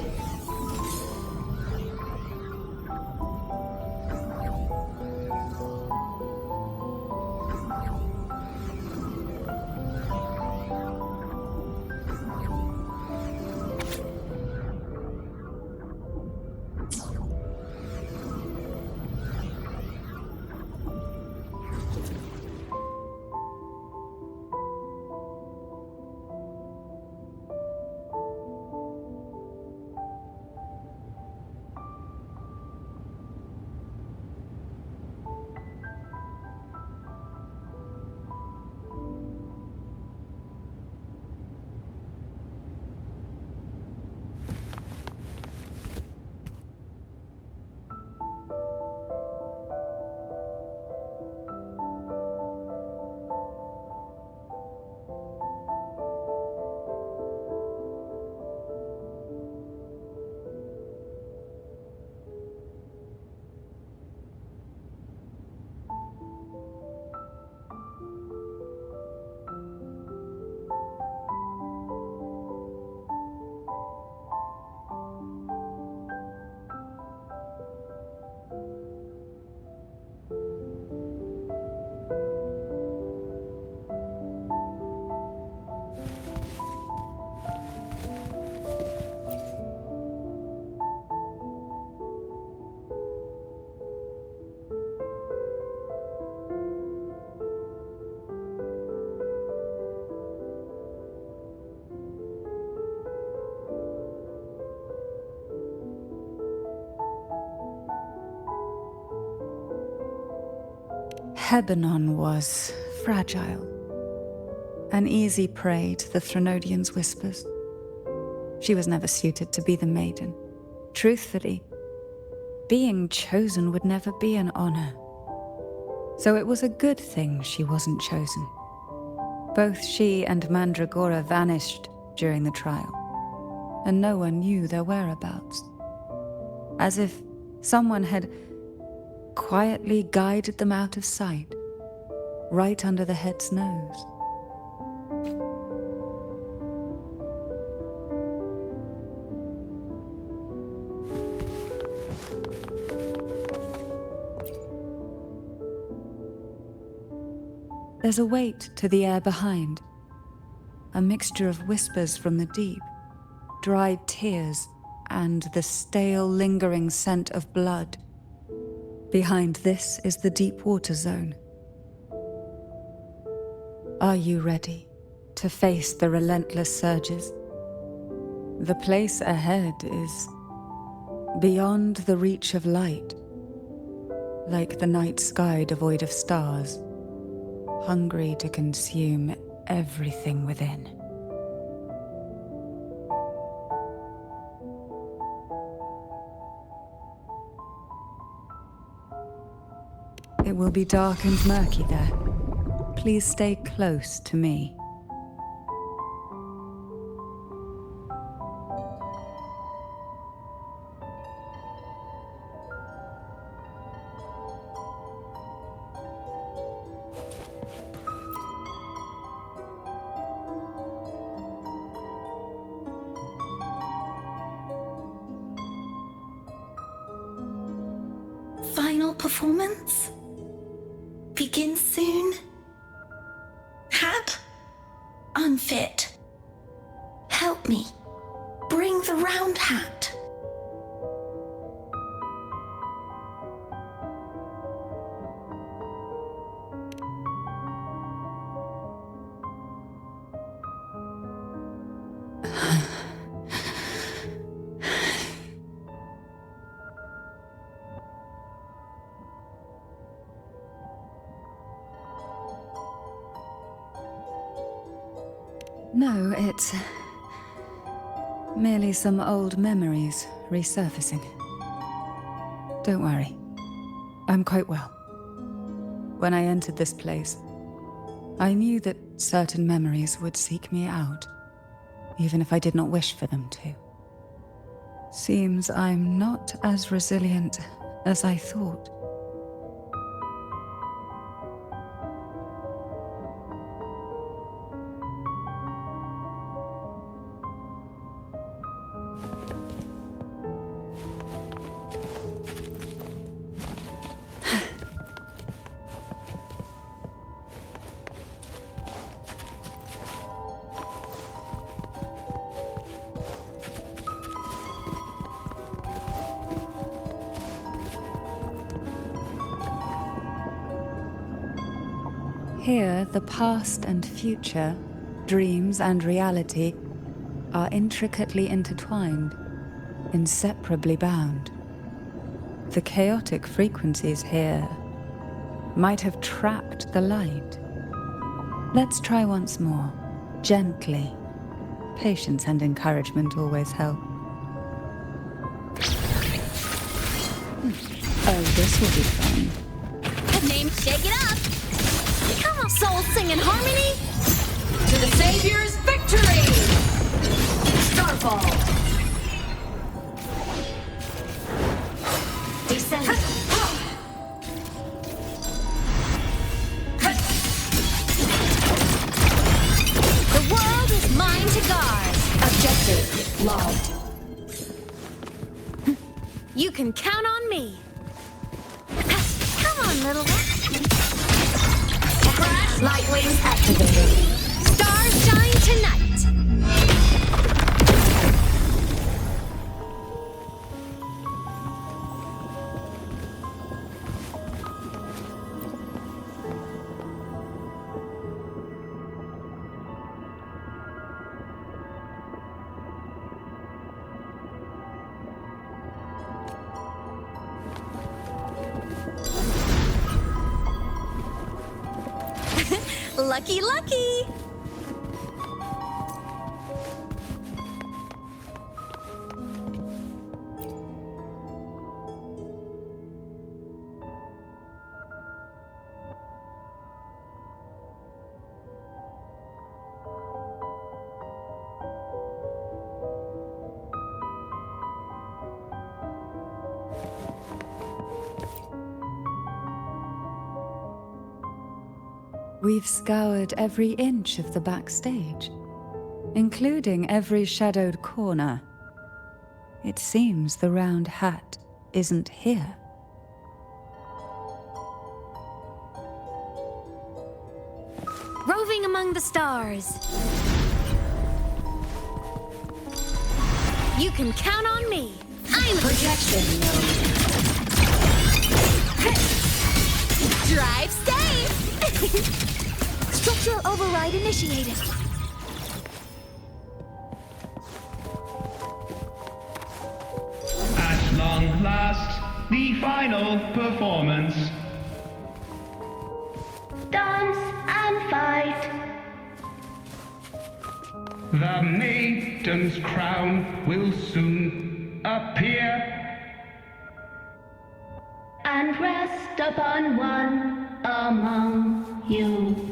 Hebanon was fragile, an easy prey to the Threnodians' whispers. She was never suited to be the maiden. Truthfully, being chosen would never be an honor. So it was a good thing she wasn't chosen. Both she and Mandragora vanished during the trial, and no one knew their whereabouts. As if someone had quietly guided them out of sight, right under the head's nose. There's a weight to the air behind, a mixture of whispers from the deep, dried tears, and the stale, lingering scent of blood. Behind this is the deep water zone. Are you ready to face the relentless surges? The place ahead is beyond the reach of light, like the night sky devoid of stars, hungry to consume everything within. It will be dark and murky there. Please stay close to me. Final performance? Begin soon? Hat? Unfit. Help me. Bring the round hat. No, it's merely some old memories resurfacing. Don't worry. I'm quite well. When I entered this place, I knew that certain memories would seek me out, even if I did not wish for them to. Seems I'm not as resilient as I thought. Here, the past and future, dreams and reality, are intricately intertwined, inseparably bound. The chaotic frequencies here might have trapped the light. Let's try once more, gently. Patience and encouragement always help. Oh, this will be fun. Name, shake it up! Come on, soul singing harmony! To the Savior's victory! Starfall! Descend! The world is mine to guard! Objective logged. You can count on me! Come on, little one! Crash light wings activated. Stars shine tonight. Lucky, lucky! We've scoured every inch of the backstage, including every shadowed corner. It seems the round hat isn't here. Roving among the stars. You can count on me. I'm projection mode. Drive safe! Structural override initiated. At long last, the final performance. Dance and fight. The maiden's crown will soon appear. And rest upon one among you.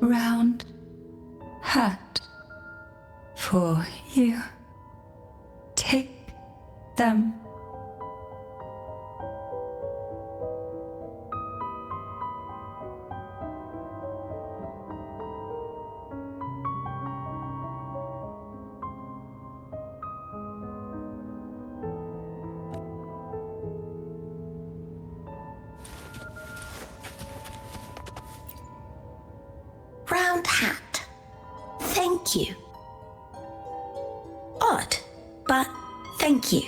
Round hat for you. Take them. Round hat. Thank you. Odd, but thank you.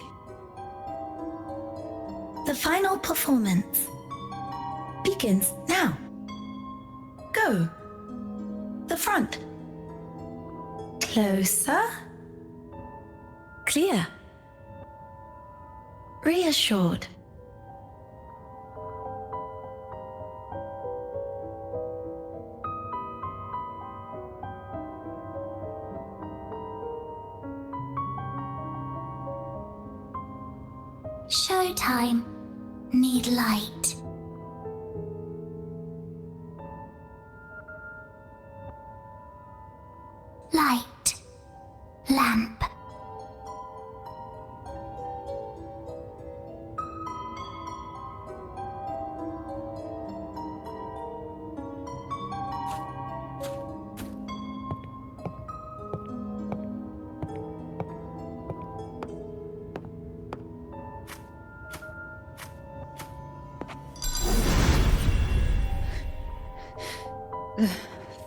The final performance begins now. Go. The front. Closer. Clear. Reassured. Showtime. Need light. Light. Lamp. The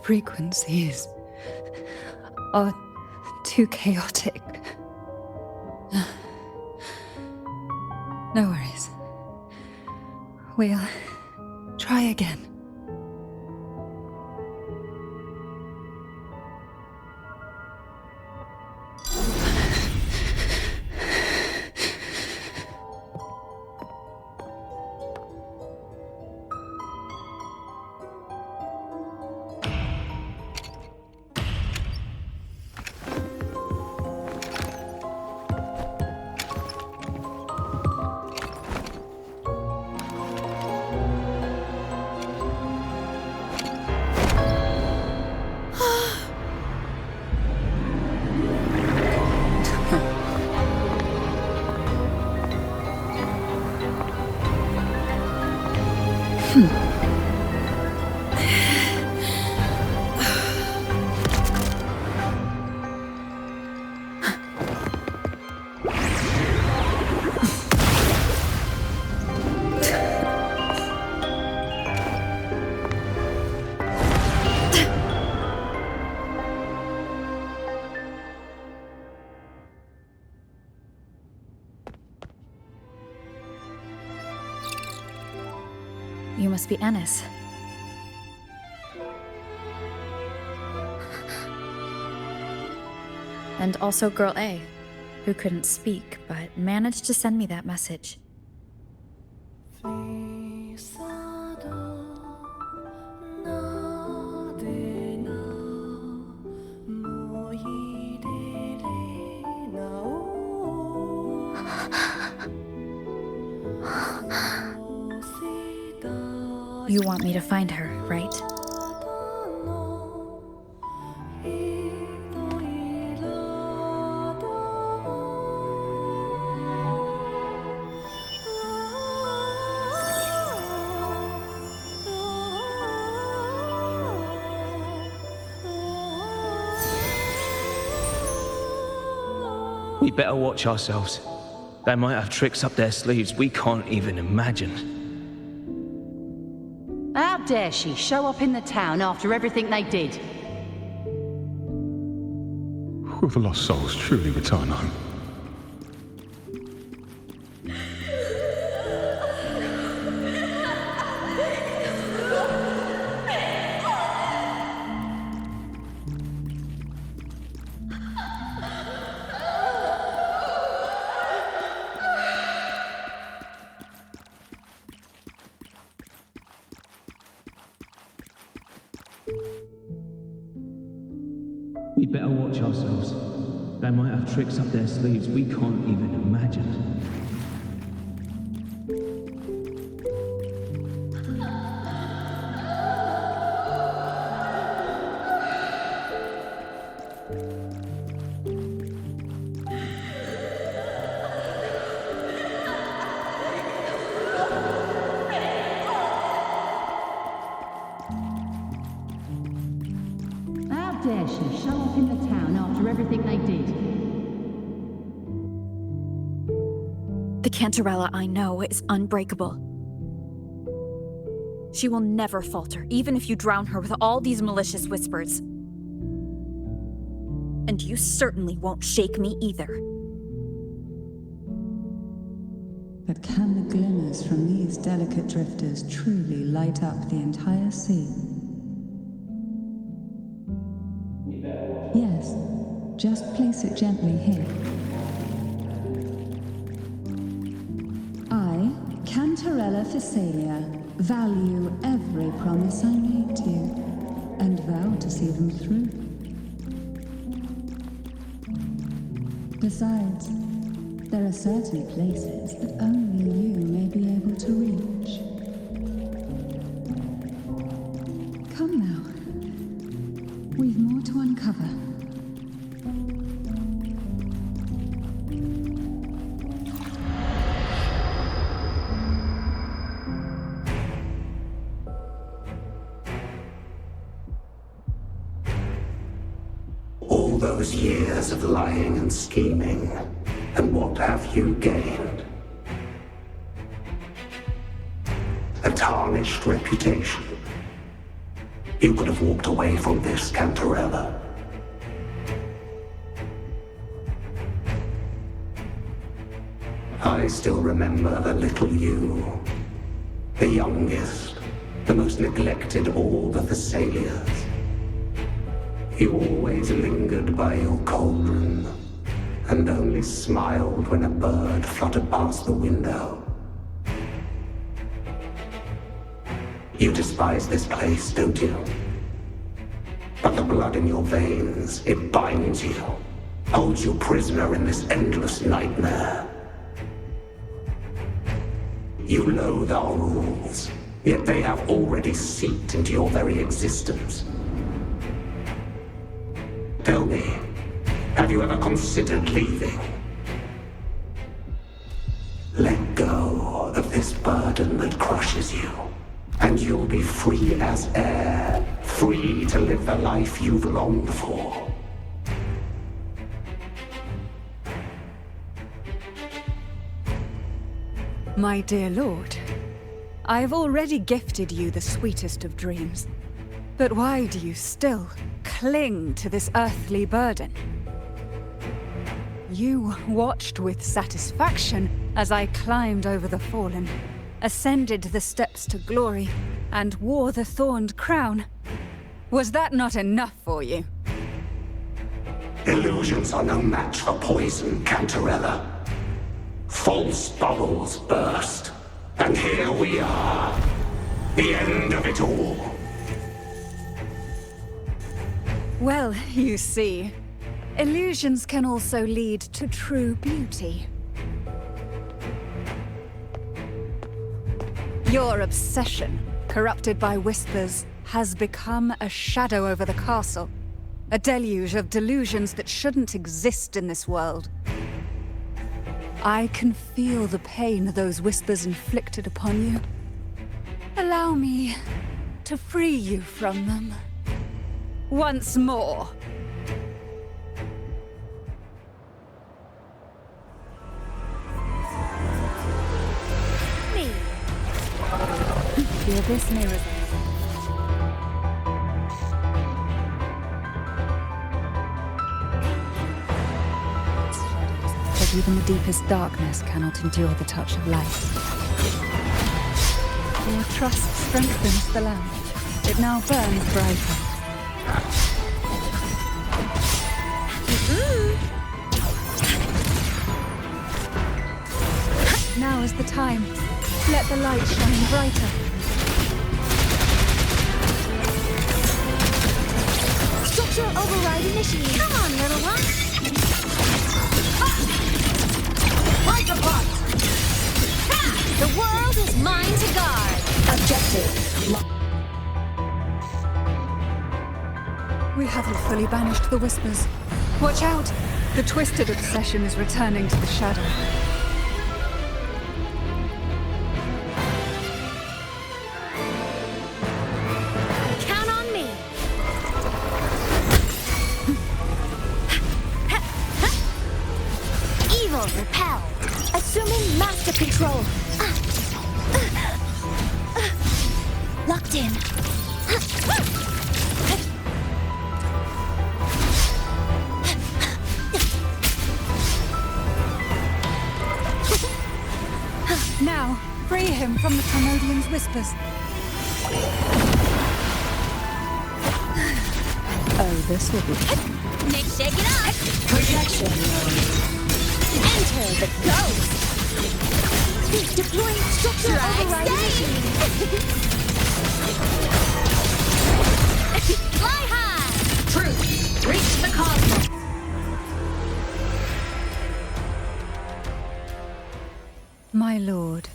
frequencies are too chaotic. No worries. We'll try again. You must be Ennis. And also Girl A, who couldn't speak, but managed to send me that message. You want me to find her, right? We better watch ourselves. They might have tricks up their sleeves we can't even imagine. How dare she show up in the town after everything they did? Will the lost souls truly return home? We better watch ourselves. They might have tricks up their sleeves we can't even imagine. How dare she show up in the town after everything they did? The Cantarella I know is unbreakable. She will never falter, even if you drown her with all these malicious whispers. And you certainly won't shake me either. But can the glimmers from these delicate drifters truly light up the entire sea? Yes, Just place it gently here. I, Cantarella Physalia, value every promise I made to you, and vow to see them through. Besides, there are certain places that only you may be able to reach. Come now. We've more to uncover. All those years of lying and scheming, and what have you gained? A tarnished reputation. You could have walked away from this, Cantarella. I still remember the little you, the youngest, the most neglected of all the Thessalians. You always lingered by your cauldron, and only smiled when a bird fluttered past the window. You despise this place, don't you? But the blood in your veins, it binds you, holds you prisoner in this endless nightmare. You loathe our rules, yet they have already seeped into your very existence. Tell me, have you ever considered leaving? Let go of this burden that crushes you, and you'll be free as air, free to live the life you've longed for. My dear lord, I've already gifted you the sweetest of dreams. But why do you still cling to this earthly burden? You watched with satisfaction as I climbed over the fallen, ascended the steps to glory, and wore the thorned crown. Was that not enough for you? Illusions are no match for poison, Cantarella. False bubbles burst, and here we are, the end of it all. Well, you see, illusions can also lead to true beauty. Your obsession, corrupted by whispers, has become a shadow over the castle. A deluge of delusions that shouldn't exist in this world. I can feel the pain those whispers inflicted upon you. Allow me to free you from them. Once more. Me. The abyss may resist. But even the deepest darkness cannot endure the touch of light. Your trust strengthens the lamp. It now burns brighter. Now is the time. Let the light shine brighter. Structural override initiated. Come on, little one. Break apart! The world is mine to guard. Objective. We haven't fully banished the whispers. Watch out! The twisted obsession is returning to the shadow. Count on me. Evil repelled. Assuming master control. Locked in. Now, free him from the Primordian's whispers. Oh, this will be. Nick, shake it up! Projection mode. Enter the ghost! Deploying structure override machine! Fly high! Truth. Reach the cosmos. My lord,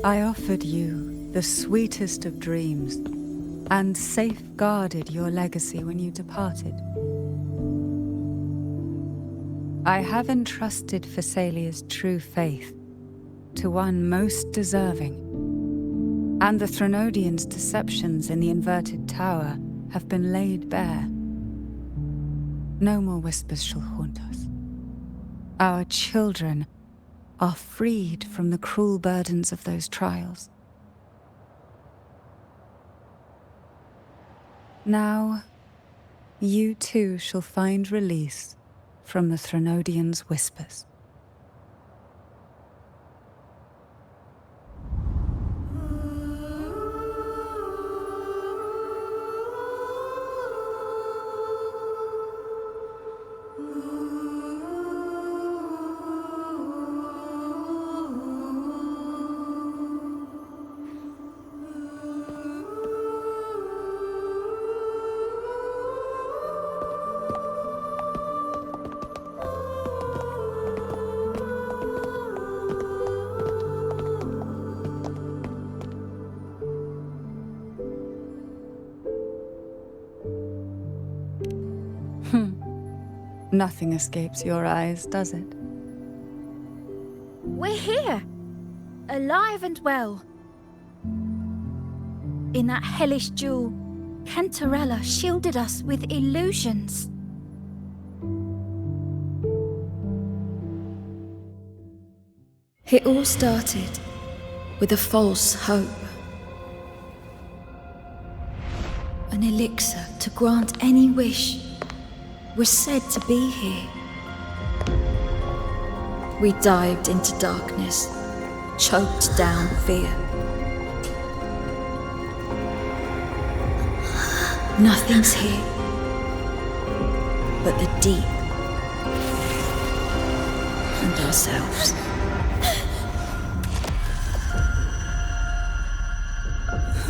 I offered you the sweetest of dreams and safeguarded your legacy when you departed. I have entrusted Phassalia's true faith to one most deserving, and the Threnodians' deceptions in the inverted tower have been laid bare. No more whispers shall haunt us. Our children are freed from the cruel burdens of those trials. Now, you too shall find release from the Threnodians' whispers. Nothing escapes your eyes, does it? We're here, alive and well. In that hellish duel, Cantarella shielded us with illusions. It all started with a false hope. An elixir to grant any wish was said to be here. We dived into darkness, choked down fear. Nothing's here but the deep and ourselves.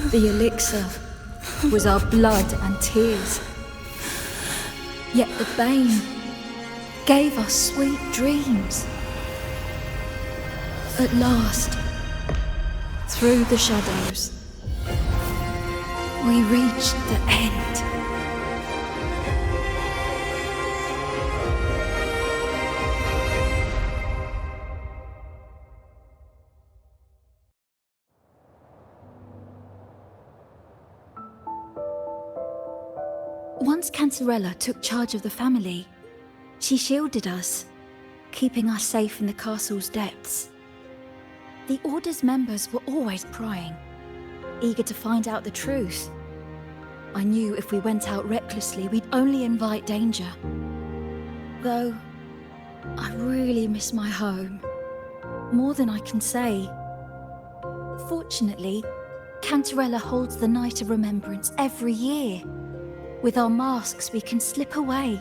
The elixir was our blood and tears. Yet the bane gave us sweet dreams. At last, through the shadows, we reached the end. Once Cantarella took charge of the family, she shielded us, keeping us safe in the castle's depths. The Order's members were always prying, eager to find out the truth. I knew if we went out recklessly, we'd only invite danger. Though, I really miss my home, more than I can say. Fortunately, Cantarella holds the Night of Remembrance every year. With our masks, we can slip away,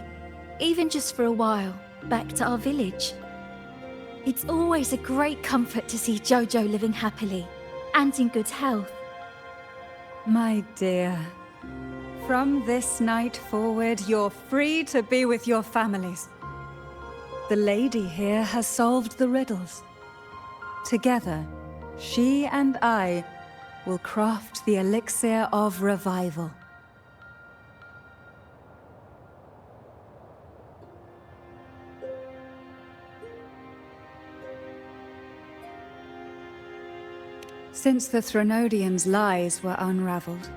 even just for a while, back to our village. It's always a great comfort to see Jojo living happily and in good health. My dear, from this night forward, you're free to be with your families. The lady here has solved the riddles. Together, she and I will craft the elixir of revival. Since the Threnodians' lies were unraveled,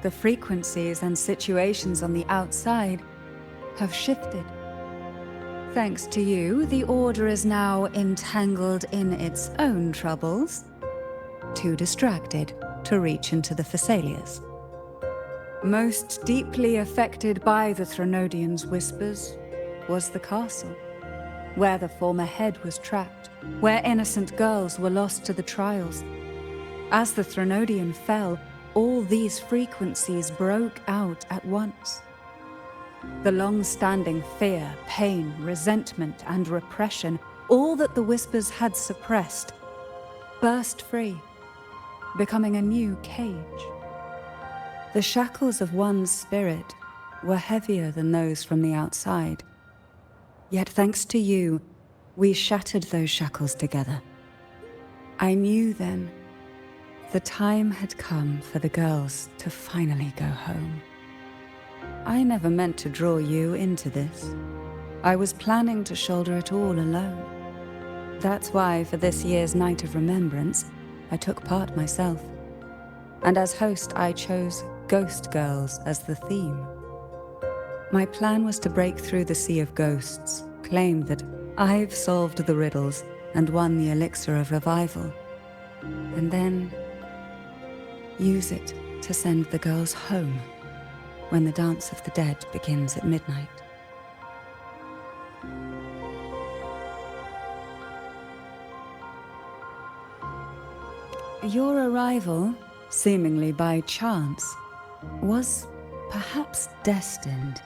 the frequencies and situations on the outside have shifted. Thanks to you, the Order is now entangled in its own troubles, too distracted to reach into the Phassalias. Most deeply affected by the Threnodians' whispers was the castle, where the former head was trapped, where innocent girls were lost to the trials. As the Threnodian fell, all these frequencies broke out at once. The long-standing fear, pain, resentment, and repression, all that the Whispers had suppressed, burst free, becoming a new cage. The shackles of one's spirit were heavier than those from the outside. Yet thanks to you, we shattered those shackles together. I knew then the time had come for the girls to finally go home. I never meant to draw you into this. I was planning to shoulder it all alone. That's why for this year's Night of Remembrance, I took part myself. And as host, I chose Ghost Girls as the theme. My plan was to break through the sea of ghosts, claim that I've solved the riddles and won the elixir of revival, and then use it to send the girls home when the Dance of the Dead begins at midnight. Your arrival, seemingly by chance, was perhaps destined.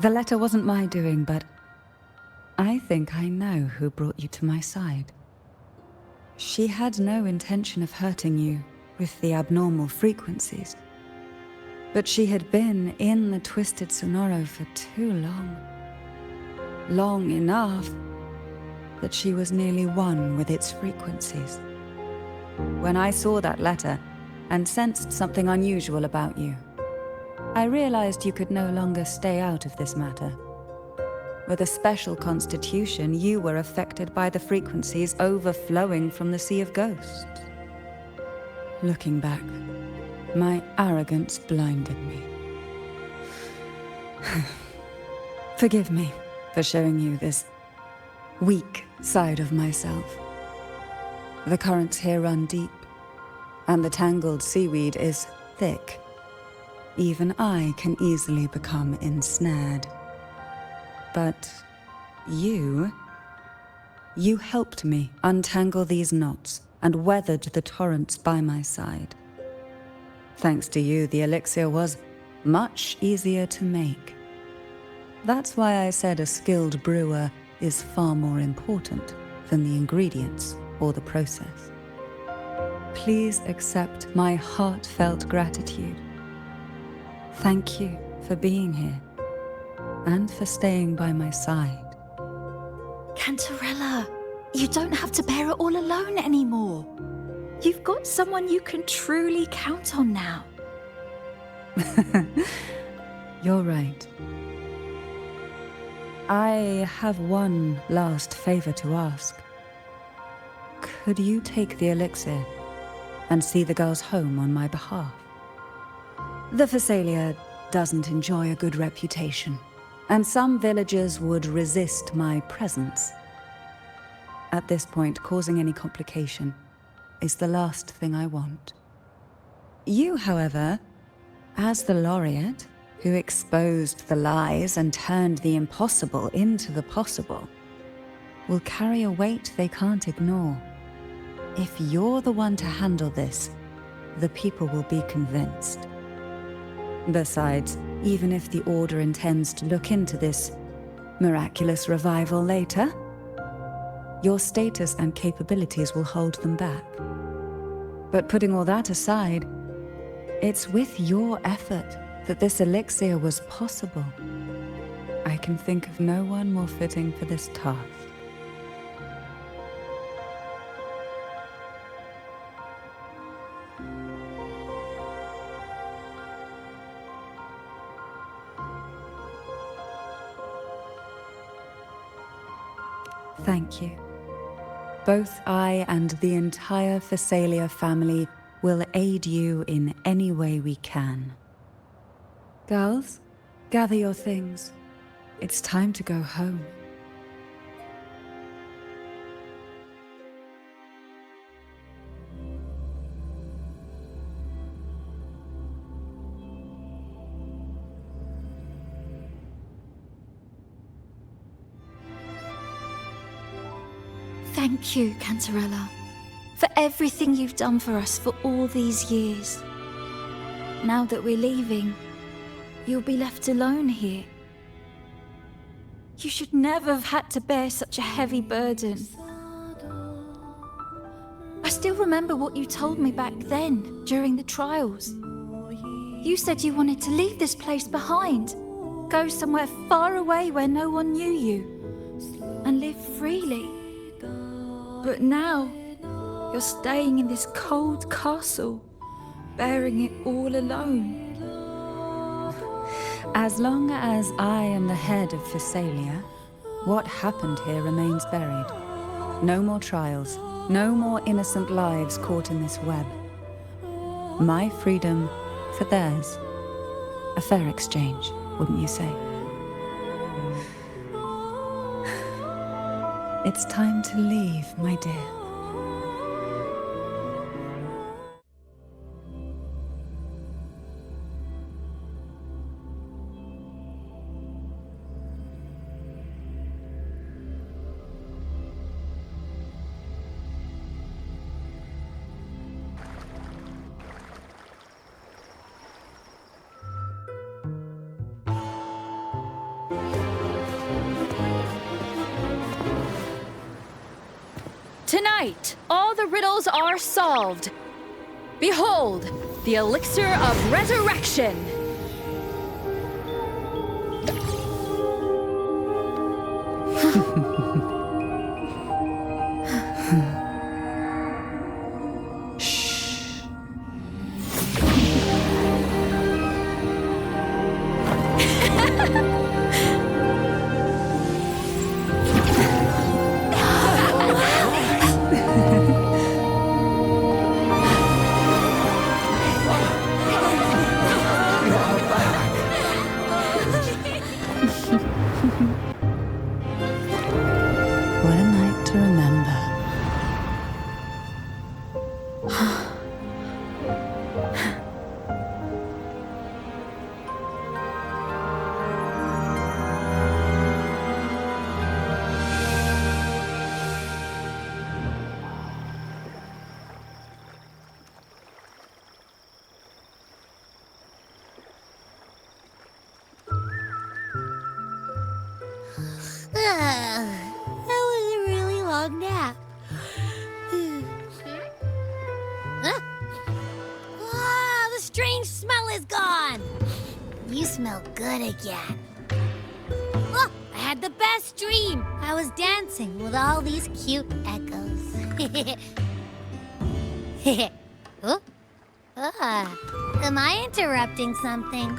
The letter wasn't my doing, but I think I know who brought you to my side. She had no intention of hurting you with the abnormal frequencies, but she had been in the Twisted Sonoro for too long. Long enough that she was nearly one with its frequencies. When I saw that letter and sensed something unusual about you, I realized you could no longer stay out of this matter. With a special constitution, you were affected by the frequencies overflowing from the Sea of Ghosts. Looking back, my arrogance blinded me. Forgive me for showing you this weak side of myself. The currents here run deep, and the tangled seaweed is thick. Even I can easily become ensnared. But you helped me untangle these knots and weathered the torrents by my side. Thanks to you, the elixir was much easier to make. That's why I said a skilled brewer is far more important than the ingredients or the process. Please accept my heartfelt gratitude. Thank you for being here and for staying by my side. Cantarella, you don't have to bear it all alone anymore. You've got someone you can truly count on now. You're right. I have one last favor to ask. Could you take the elixir and see the girls home on my behalf? The Phasalia doesn't enjoy a good reputation, and some villagers would resist my presence. At this point, causing any complication is the last thing I want. You, however, as the laureate who exposed the lies and turned the impossible into the possible, will carry a weight they can't ignore. If you're the one to handle this, the people will be convinced. Besides, even if the Order intends to look into this miraculous revival later, your status and capabilities will hold them back. But putting all that aside, it's with your effort that this elixir was possible. I can think of no one more fitting for this task. Thank you. Both I and the entire Phasalia family will aid you in any way we can. Girls, gather your things. It's time to go home. Thank you, Cantarella, for everything you've done for us for all these years. Now that we're leaving, you'll be left alone here. You should never have had to bear such a heavy burden. I still remember what you told me back then, during the trials. You said you wanted to leave this place behind, go somewhere far away where no one knew you, and live freely. But now, you're staying in this cold castle, bearing it all alone. As long as I am the head of Phasalia, what happened here remains buried. No more trials, no more innocent lives caught in this web. My freedom for theirs. A fair exchange, wouldn't you say? It's time to leave, my dear. Tonight, all the riddles are solved. Behold, the elixir of resurrection. What a night to remember. That was a really long nap. Ah, the strange smell is gone. You smell good again. Oh, I had the best dream. I was dancing with all these cute echoes. Oh? Am I interrupting something?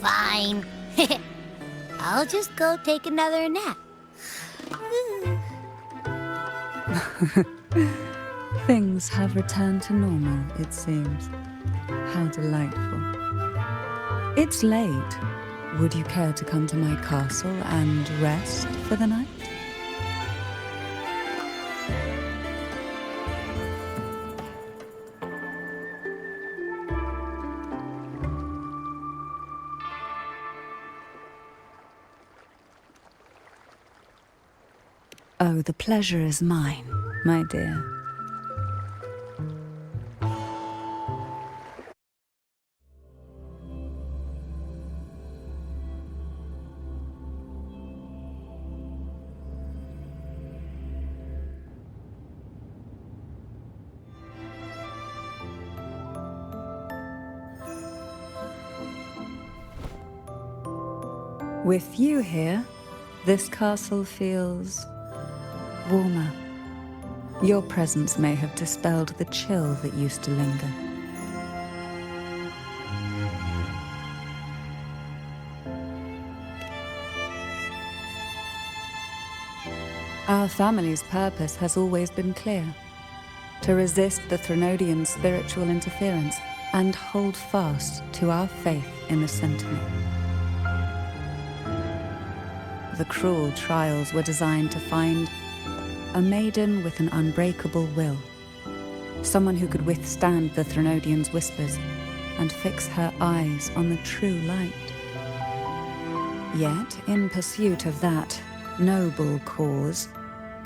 Fine. I'll just go take another nap. Things have returned to normal, it seems. How delightful. It's late. Would you care to come to my castle and rest for the night? Oh, the pleasure is mine, my dear. With you here, this castle feels warmer. Your presence may have dispelled the chill that used to linger. Our family's purpose has always been clear: to resist the Threnodian spiritual interference and hold fast to our faith in the Sentinel. The cruel trials were designed to find a maiden with an unbreakable will, someone who could withstand the Threnodian's whispers and fix her eyes on the true light. Yet, in pursuit of that noble cause,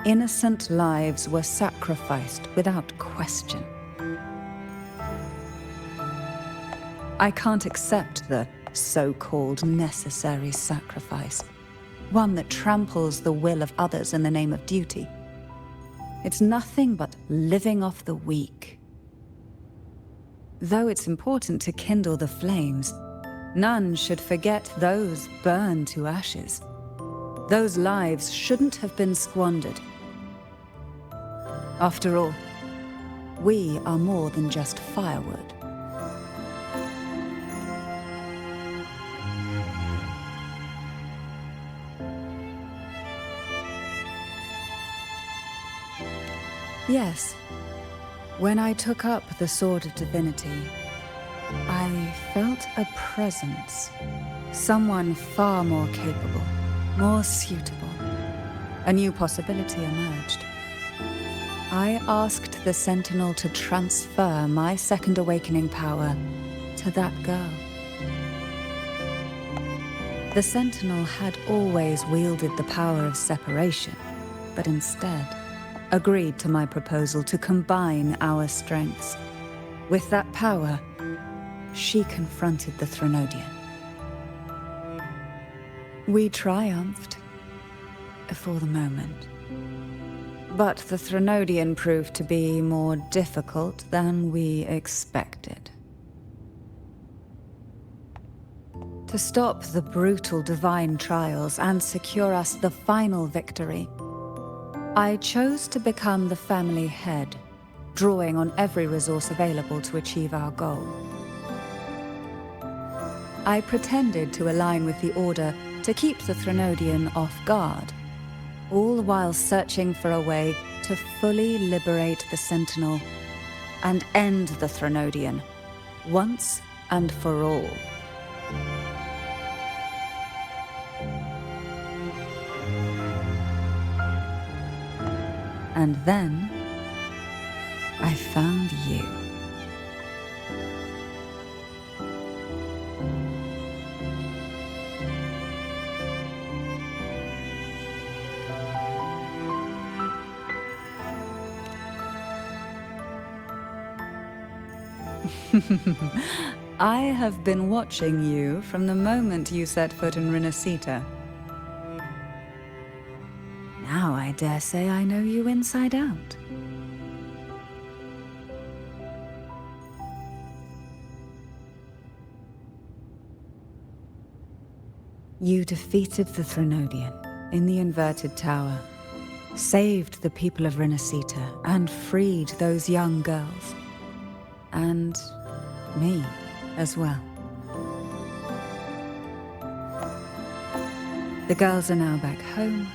innocent lives were sacrificed without question. I can't accept the so-called necessary sacrifice, one that tramples the will of others in the name of duty. It's nothing but living off the weak. Though it's important to kindle the flames, none should forget those burned to ashes. Those lives shouldn't have been squandered. After all, we are more than just firewood. Yes, when I took up the Sword of Divinity, I felt a presence. Someone far more capable, more suitable. A new possibility emerged. I asked the Sentinel to transfer my second awakening power to that girl. The Sentinel had always wielded the power of separation, but instead agreed to my proposal to combine our strengths. With that power, she confronted the Threnodian. We triumphed, for the moment. But the Threnodian proved to be more difficult than we expected. To stop the brutal divine trials and secure us the final victory, I chose to become the family head, drawing on every resource available to achieve our goal. I pretended to align with the Order to keep the Threnodian off guard, all while searching for a way to fully liberate the Sentinel and end the Threnodian, once and for all. And then, I found you. I have been watching you from the moment you set foot in Renacita. Now I dare say I know you inside out. You defeated the Threnodian in the Inverted Tower, saved the people of Renacita, and freed those young girls. And me as well. The girls are now back home,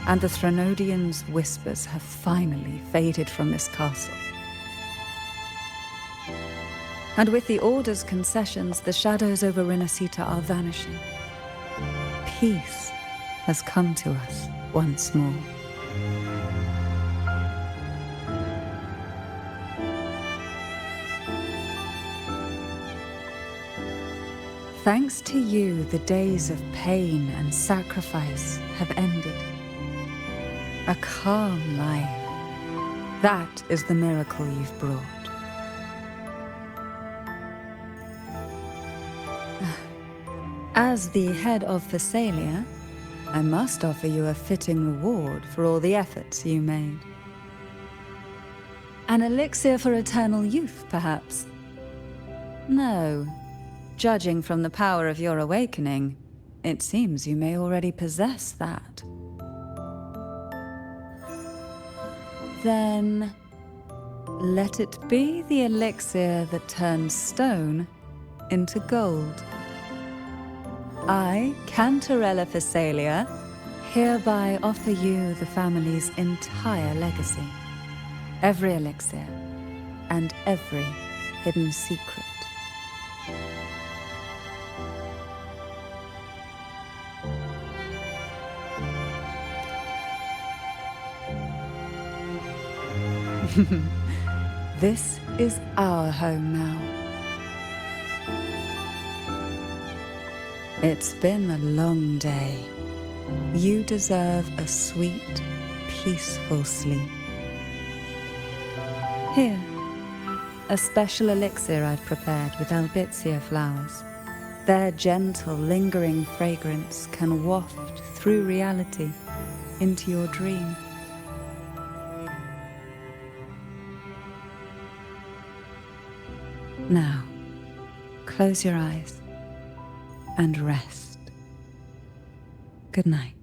and the Threnodian's whispers have finally faded from this castle. And with the Order's concessions, the shadows over Renacita are vanishing. Peace has come to us once more. Thanks to you, the days of pain and sacrifice have ended. A calm life. That is the miracle you've brought. As the head of Phasalia, I must offer you a fitting reward for all the efforts you made. An elixir for eternal youth, perhaps? No. Judging from the power of your awakening, it seems you may already possess that. Then, let it be the elixir that turns stone into gold. I, Cantarella Phasalia, hereby offer you the family's entire legacy. Every elixir and every hidden secret. This is our home now. It's been a long day. You deserve a sweet, peaceful sleep. Here, a special elixir I've prepared with albizia flowers. Their gentle, lingering fragrance can waft through reality into your dream. Now, close your eyes and rest. Good night.